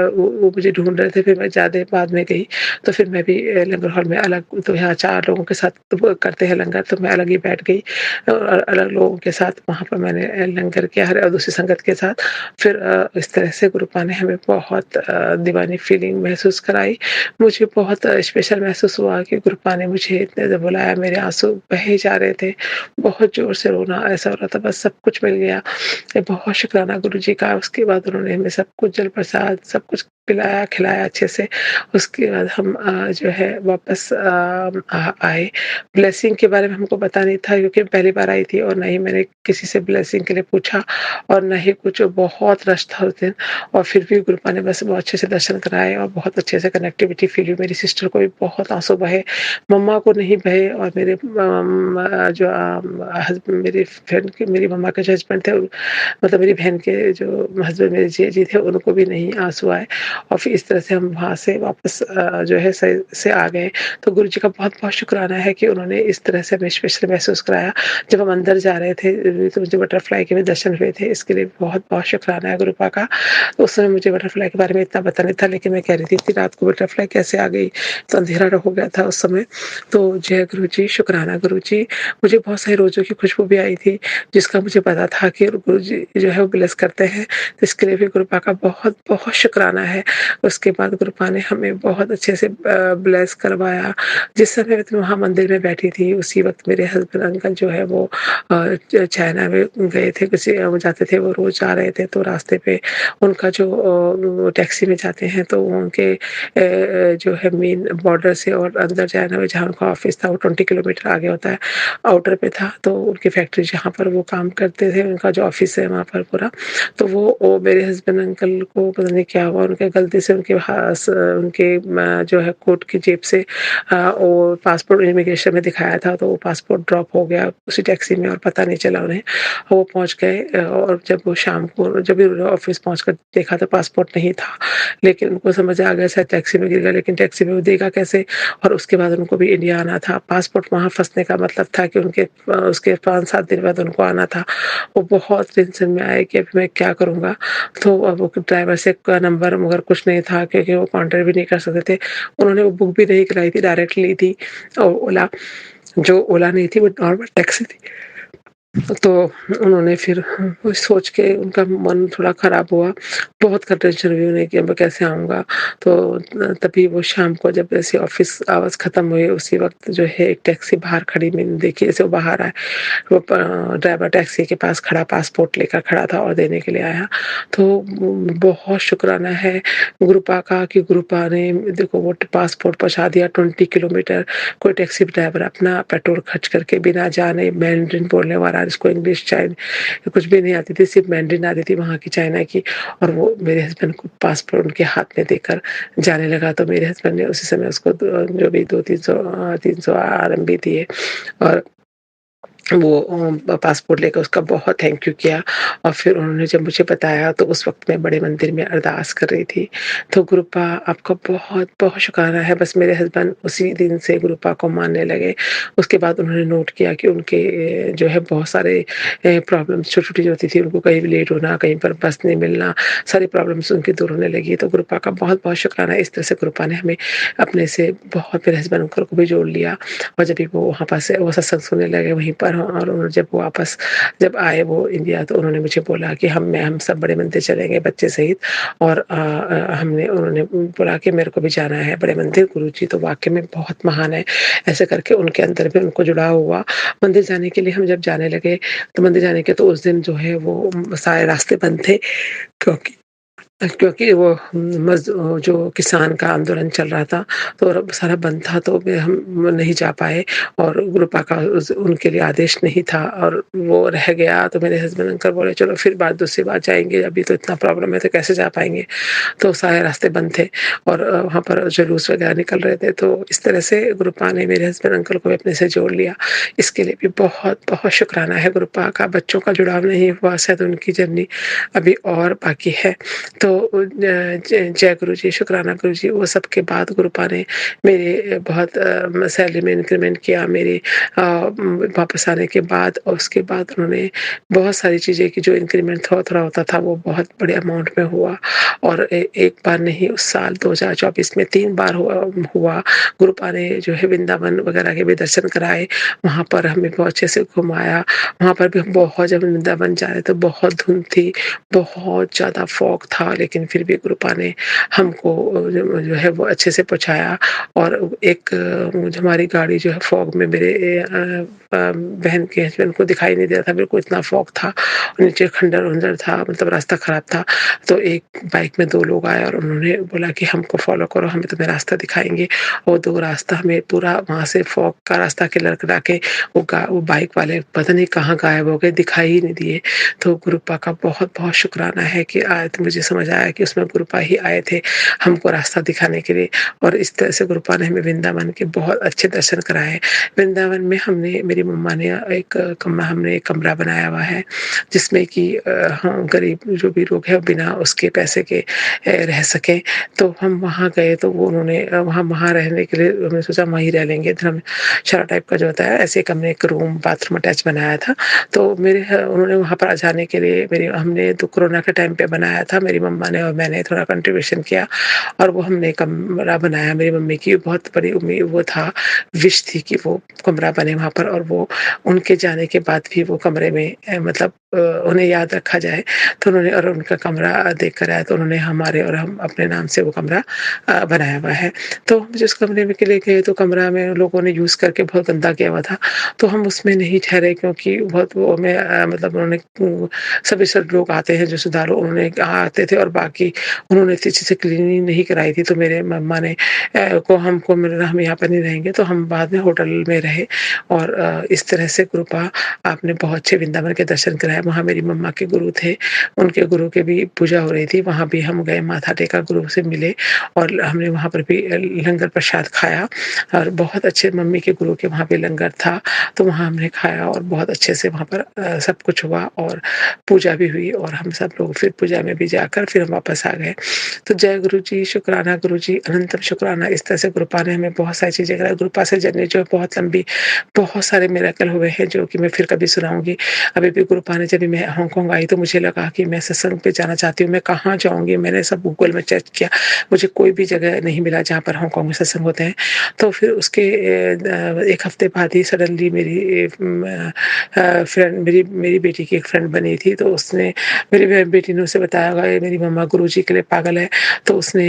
वो मुझे ढूँढ रहे थे फिर मैं ज़्यादा बाद में गई तो फिर मैं भी लंगर हॉल में अलग तो यहाँ 4 लोगों के साथ वो करते हैं लंगर तो मैं अलग ही बैठ गई और अलग लोगों के साथ वहाँ पर मैंने लंगर किया हर दूसरी संगत के साथ। फिर इस तरह से गुरुपा ने हमें बहुत दीवानी फीलिंग महसूस कराई। मुझे बहुत स्पेशल महसूस हुआ कि गुरुपा ने मुझे इतने से बुलाया, मेरे आँसू बहे जा रहे थे। बहुत ज़ोर से रोना ऐसा हो रहा था बस सब कुछ मिल गया। बहुत शुक्राना गुरुजी का। उसके बाद उन्होंने हमें सब कुछ जल प्रसाद सब कुछ पिलाया, खिलाया अच्छे से। उसके बाद हम जो है वापस आए। ब्लेसिंग के बारे में हमको पता नहीं था क्योंकि पहली बार आई थी और ना ही मैंने किसी से ब्लेसिंग के लिए पूछा और ना ही कुछ बहुत रश था उस दिन और फिर भी गुरुपा ने बस बहुत अच्छे से दर्शन कराए और बहुत अच्छे से कनेक्टिविटी फ़ील हुई। मेरी सिस्टर को भी बहुत आँसू बहे, मम्मा को नहीं बहे और मेरे जो हस्बैंड मेरी फ्रेंड के मेरी मम्मा के जो हस्बैंड थे मतलब मेरी बहन के जो हस्बैंड मेरे जीजा जी थे उनको भी नहीं आँसू आए और फिर इस तरह से हम वहाँ से वापस जो है सही से आ गए। तो गुरुजी का बहुत-बहुत शुक्राना है कि उन्होंने इस तरह से हमें स्पेशल महसूस कराया। जब हम अंदर जा रहे थे तो मुझे बटरफ्लाई के भी दर्शन हुए थे, इसके लिए बहुत-बहुत शुक्राना है गुरुपा का। तो उस समय मुझे बटरफ्लाई के बारे में इतना पता नहीं था, लेकिन मैं कह रही थी इतनी रात को बटरफ्लाई कैसे आ गई? तो अंधेरा हो गया था उस समय। तो जय गुरुजी, शुक्राना गुरुजी। मुझे बहुत सारी रोज़ों की खुशबू भी आई थी, जिसका मुझे पता था कि गुरुजी जो है वो ब्लेस करते हैं, तो इसके लिए भी गुरुपा का बहुत-बहुत शुक्राना है। उसके बाद गुरुपा ने हमें बहुत अच्छे से ब्लेस करवाया। जिस समय मैं वहाँ मंदिर में बैठी थी, उसी वक़्त मेरे हस्बैंड अंकल जो है वो चाइना में गए थे, किसी वो जाते थे, वो रोज़ जा रहे थे, तो रास्ते पे उनका जो वो टैक्सी में जाते हैं, तो वो उनके जो है मेन बॉर्डर से और अंदर चाइना में जहाँ उनका ऑफ़िस था, वो 20 किलोमीटर आगे होता है, आउटर पे था। तो उनकी फैक्ट्री जहाँ पर वो काम करते थे, उनका जो ऑफ़िस है वहाँ पर पूरा, तो वो मेरे हस्बैंड अंकल को पता नहीं क्या हुआ, उनके गलती से उनके जो है कोट की जेब से वो पासपोर्ट इमिग्रेशन में दिखाया था, तो वो पासपोर्ट ड्रॉप हो गया उसी टैक्सी में और पता नहीं चला उन्हें। वो पहुँच गए और जब वो शाम को जब भी उन्होंने ऑफ़िस पहुँचकर देखा तो पासपोर्ट नहीं था। लेकिन उनको समझ आ गया शायद टैक्सी में गिर गया, लेकिन टैक्सी में वो देगा कैसे? और उसके बाद उनको भी इंडिया आना था। पासपोर्ट वहाँ फँसने का मतलब था कि उसके 5-7 दिन बाद उनको आना था। वो बहुत टेंशन में आए कि अभी मैं क्या करूँगा? तो अब वो ड्राइवर से का नंबर मगर कुछ नहीं था, क्योंकि वो कॉन्टैक्ट भी नहीं कर सकते थे। उन्होंने वो बुक भी नहीं कराई थी, डायरेक्ट ली थी ओला। जो ओला नहीं थी, वो नॉर्मल टैक्सी थी। तो उन्होंने फिर वो सोच के उनका मन थोड़ा ख़राब हुआ, बहुत टेंशन हुई उन्हें कि अब मैं कैसे आऊँगा? तो तभी वो शाम को जब ऐसे ऑफ़िस आवर्स ख़त्म हुए, उसी वक़्त जो है एक टैक्सी बाहर खड़ी मैंने देखी, जैसे वो बाहर आए, वो ड्राइवर टैक्सी के पास खड़ा पासपोर्ट लेकर खड़ा था और देने के लिए आया। तो बहुत शुक्राना है गुरुपा का कि गुरुपा ने देखो वो पासपोर्ट पहुँचा दिया 20 किलोमीटर। कोई टैक्सी ड्राइवर अपना पेट्रोल खर्च करके बिना जाने, मैंड्रिन बोलने वाला जिसको इंग्लिश कुछ भी नहीं आती थी, सिर्फ मैंड्रिन आती थी वहाँ की चाइना की, और वो मेरे हस्बैंड को पासपोर्ट उनके हाथ में देकर जाने लगा। तो मेरे हस्बैंड ने उसी समय उसको जो भी 200-300 आरएमबी दिए और वो पासपोर्ट लेकर उसका बहुत थैंक यू किया। और फिर उन्होंने जब मुझे बताया, तो उस वक़्त मैं बड़े मंदिर में अरदास कर रही थी। तो गुरुपा आपका बहुत-बहुत शुक्राना है। बस मेरे हस्बैंड उसी दिन से गुरुपा को मानने लगे। उसके बाद उन्होंने नोट किया कि उनके जो है बहुत सारे प्रॉब्लम्स छोटी-छोटी जो होती थी, उनको कहीं भी लेट होना, कहीं पर बस नहीं मिलना, सारी प्रॉब्लम्स उनकी दूर होने लगी। तो गुरुपा का बहुत-बहुत शुक्राना है। इस तरह से गुरुपा ने हमें अपने से बहुत, मेरे हस्बैंड अंकल को भी जोड़ लिया। और जब भी वो वहाँ पर से वो सत्संग सुनने लगे वहीं पर, और जब वापस जब आए वो इंडिया, तो उन्होंने मुझे बोला कि हम सब बड़े मंदिर चलेंगे बच्चे सहित। और उन्होंने बोला कि मेरे को भी जाना है बड़े मंदिर, गुरुजी तो वाक़ई में बहुत महान है। ऐसे करके उनके अंदर भी उनको जुड़ाव हुआ। मंदिर जाने के लिए हम जब जाने लगे, तो मंदिर जाने के तो उस दिन जो है वो सारे रास्ते बंद थे, क्योंकि क्योंकि वो जो किसान का आंदोलन चल रहा था, तो सारा बंद था, तो हम नहीं जा पाए। और गुरुपा का उनके लिए आदेश नहीं था और वो रह गया। तो मेरे हस्बैंड अंकल बोले चलो फिर दूसरी बार जाएँगे, अभी तो इतना प्रॉब्लम है तो कैसे जा पाएँगे? तो सारे रास्ते बंद थे और वहाँ पर जुलूस वगैरह निकल रहे थे। तो इस तरह से गुरुपा ने मेरे हस्बैंड अंकल को भी अपने से जोड़ लिया। इसके लिए भी बहुत-बहुत शुक्राना है गुरुपा का। बच्चों का जुड़ाव नहीं हुआ, शायद उनकी जर्नी अभी और बाकी है। तो जय गुरुजी, शुक्राना गुरुजी। वो सब के बाद गुरुपा ने मेरे बहुत सैलरी में इंक्रीमेंट किया मेरे वापस आने के बाद। और उसके बाद उन्होंने बहुत सारी चीज़ें की, जो इंक्रीमेंट थोड़ा-थोड़ा होता था वो बहुत बड़े अमाउंट में हुआ। और एक बार नहीं, उस साल 2024 में 3 बार हुआ। गुरुपा ने जो है वृंदावन वगैरह के भी दर्शन कराए, वहाँ पर हमें बहुत अच्छे से घुमाया। वहाँ पर भी हम बहुत, जब वृंदावन जा रहे थे बहुत धुंध थी, बहुत ज़्यादा फॉग था, लेकिन फिर भी गुरुपा ने हमको जो है वो अच्छे से पहुँचाया। और एक जो हमारी गाड़ी जो है फॉग में, मेरे बहन के हस्बैंड को दिखाई नहीं दे रहा था, बिल्कुल इतना फॉग था, नीचे खंडर-वंडर था, मतलब रास्ता खराब था। तो एक बाइक में 2 लोग आए और उन्होंने बोला कि हमको फ़ॉलो करो, हमें तुम्हें रास्ता दिखाएँगे। और 2 रास्ता हमें पूरा वहाँ से फॉग का रास्ता क्लियर करा के वो बाइक वाले पता नहीं कहाँ गायब हो गए, दिखाई ही नहीं दिए। तो गुरुपा का बहुत-बहुत शुक्राना है कि आज तो मुझे समझ समझ आया कि उसमें गुरुपा ही आए थे हमको रास्ता दिखाने के लिए, और इस तरह से गुरुपा ने हमें वृंदावन के बहुत अच्छे दर्शन कराए। वृंदावन में मेरी मम्मा ने हमने एक कमरा बनाया हुआ है जिसमें कि हम गरीब जो भी लोग हैं बिना उसके पैसे के रह सकें। तो हम वहाँ गए तो वो उन्होंने वहाँ रहने के लिए हमने सोचा वहीं रह लेंगे। धर्मशाला टाइप का जो होता है ऐसे हमने एक रूम बाथरूम अटैच बनाया था। तो उन्होंने वहाँ पर जाने के लिए हमने तो कोरोना के टाइम पे बनाया था, मेरी मम्मा ने और मैंने थोड़ा कंट्रीब्यूशन किया और वो हमने कमरा बनाया। मेरी मम्मी की बहुत बड़ी उम्मीद वो था, विश थी कि वो कमरा बने वहाँ पर, और वो उनके जाने के बाद भी वो कमरे में मतलब उन्हें याद रखा जाए। तो उन्होंने और उनका कमरा देख कर आया तो उन्होंने हमारे और हम अपने नाम से वो कमरा बनाया हुआ है। तो हम जिस कमरे में के लिए गए तो कमरा में लोगों ने यूज़ करके बहुत गंदा किया हुआ था, तो हम उसमें नहीं ठहरे क्योंकि बहुत वो हमें मतलब उन्होंने सभी सब लोग आते हैं जो सुधारो उन्होंने आते थे और बाकी उन्होंने इतनी अच्छे से क्लीनिंग नहीं कराई थी। तो मेरे मम्मा ने हम यहाँ पर नहीं रहेंगे, तो हम बाद में होटल में रहे और इस तरह से गुरुपा आपने बहुत अच्छे वृंदावन के दर्शन कराए। वहाँ मेरी मम्मा के गुरु थे, उनके गुरु की भी पूजा हो रही थी, वहाँ भी हम गए, माथा टेका, गुरु से मिले और हमने वहाँ पर भी लंगर प्रसाद खाया और बहुत अच्छे मम्मी के गुरु के वहाँ पे लंगर था, तो वहाँ हमने खाया और बहुत अच्छे से वहाँ पर सब कुछ हुआ और पूजा भी हुई और हम सब लोग फिर पूजा में भी जाकर फिर हम वापस आ गए। तो जय गुरु जी, शुक्राना गुरु जी, अनंतम शुक्राना। इस तरह से गुरुपा ने हमें बहुत सारी चीज़ें कराई। गुरुपा से जर्नी जो है बहुत लंबी, बहुत सारे मिरेकल हुए हैं जो कि मैं फिर कभी सुनाऊँगी। अभी भी गुरुपा ने, जब भी मैं हांगकांग आई तो मुझे लगा कि मैं सत्संग पे जाना चाहती हूँ, मैं कहाँ जाऊँगी? मैंने सब गूगल में चेक किया, मुझे कोई भी जगह नहीं मिला जहाँ पर हांगकांग में सत्संग होते हैं। तो फिर उसके 1 हफ्ते बाद ही सडनली मेरी फ्रेंड, मेरी बेटी की एक फ्रेंड बनी थी, तो उसने, मेरी बेटी ने उसे बताया होगा मेरी मम्मा गुरुजी के लिए पागल है, तो उसने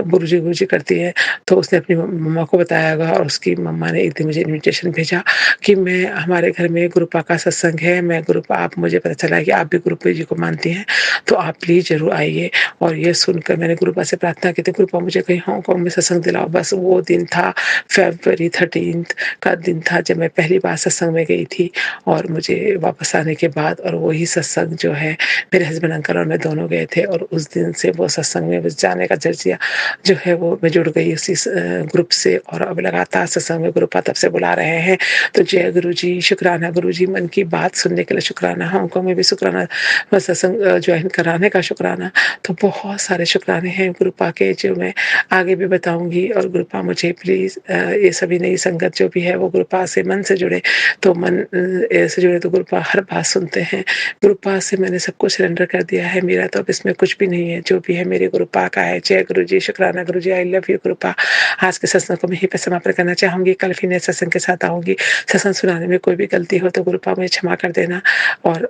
गुरुजी करती है, तो उसने अपनी मम्मा को बताया होगा और उसकी मम्मा ने एक दिन मुझे इन्विटेशन भेजा कि मैं, हमारे घर में गुरुपा का सत्संग है, मैं गुरुपा, आप, मुझे पता चला कि आप भी गुरुपा जी को मानती हैं, तो आप प्लीज़ ज़रूर आइए। और ये सुनकर मैंने गुरुपा से प्रार्थना की थी, गुरुपा मुझे कहीं हांगकांग में सत्संग दिलाओ। बस वो दिन था February 13 का दिन था जब मैं पहली बार सत्संग में गई थी और मुझे वापस आने के बाद, और वही सत्संग जो है मेरे हस्बैंड अंकल और मैं दोनों गए थे और उस दिन से वो सत्संग में बस जाने का जज्बा जो है वो मैं जुड़ गई उसी ग्रुप से और अब लगातार सत्संग में गुरुपा तब से बुला रहे हैं। तो जय गुरु जी, शुक्राना गुरु जी, मन की बात सुनने के लिए शुक्राना, हांगकांग में भी शुक्राना, सत्संग ज्वाइन कराने का शुक्राना। तो बहुत सारे शुक्राने हैं गुरुपा के जो मैं आगे भी बताऊंगी। और गुरुपा मुझे प्लीज़ ये सभी नई संगत जो भी है वो गुरुपा से मन से जुड़े, तो मन से जुड़े तो गुरुपा हर बात सुनते हैं। गुरुपा से मैंने सब कुछ सरेंडर कर दिया है, मेरा तो अब इसमें कुछ भी नहीं है, जो भी है मेरे गुरुपा का है। जय गुरु जी, शुक्राना गुरु जी, आई लव यू गुरुपा। आज के सत्संग को मैं यहीं पर समाप्त करना चाहूँगी, कल फिर नए सत्संग के साथ आऊँगी। सत्संग सुनाने में कोई भी गलती हो तो गुरुपा मुझे क्षमा कर देना और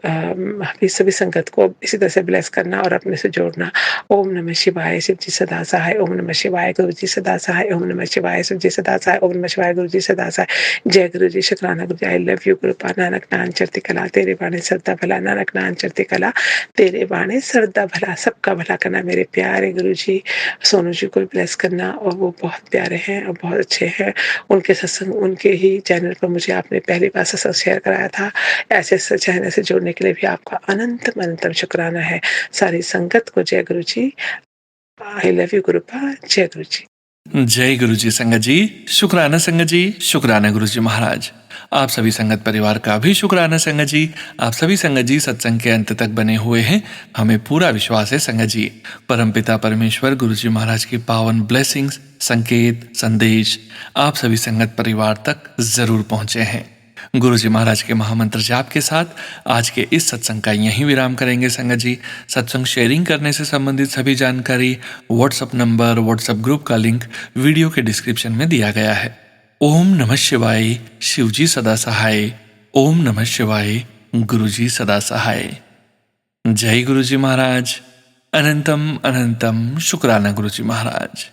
इस सभी संगत को इसी तरह से ब्लेस करना और अपने से जोड़ना। ओम नमः शिवाय, शिव जी सदा सहाय। ओम नमः शिवाय, गुरु जी सदा सहाय। ओम नमः शिवाय, शिव जी सदा सहाय। ओम नमः शिवाय, गुरु जी सदा सहाय। जय गुरु जी, शुक्राना गुरु जी, आई लव यू गुरुपा। नानक नाम चढ़ती कला तेरे बाणे श्रद्धा भला, नानक नाम चढ़ती कला तेरे बाणे श्रद्धा भला। सबका भला करना मेरे प्यारे गुरु जी। सोनू जी को भी ब्लेस करना, और वो बहुत प्यारे हैं और बहुत अच्छे हैं। उनके सत्संग, उनके ही चैनल पर मुझे आपने पहली बार सत्संग शेयर कराया था। ऐसे चैनल से जोड़ने के लिए भी आपका अनंतम अनंतम शुक्राना है। सारी संगत को जय गुरु जी, आई लव यू गुरुपा। जय गुरु जी। जय गुरु जी संगत जी, शुक्राना संगत जी, शुक्राना गुरु जी महाराज। आप सभी संगत परिवार का भी शुक्राना संगत जी। आप सभी संगत जी सत्संग के अंत तक बने हुए हैं, हमें पूरा विश्वास है संगत जी परमपिता परमेश्वर गुरु जी महाराज की पावन ब्लेसिंग्स, संकेत, संदेश आप सभी संगत परिवार तक जरूर पहुंचे हैं। गुरु जी महाराज के महामंत्र जाप के साथ आज के इस सत्संग का यहीं विराम करेंगे संगत जी। सत्संग शेयरिंग करने से संबंधित सभी जानकारी, व्हाट्सएप नंबर, व्हाट्सएप ग्रुप का लिंक वीडियो के डिस्क्रिप्शन में दिया गया है। ओम नमः शिवाय, शिवजी सदा सहाय। ओम नमः शिवाय, गुरुजी सदा सहाय। जय गुरु जी महाराज। अनंतम अनंतम शुक्राना गुरु जी महाराज।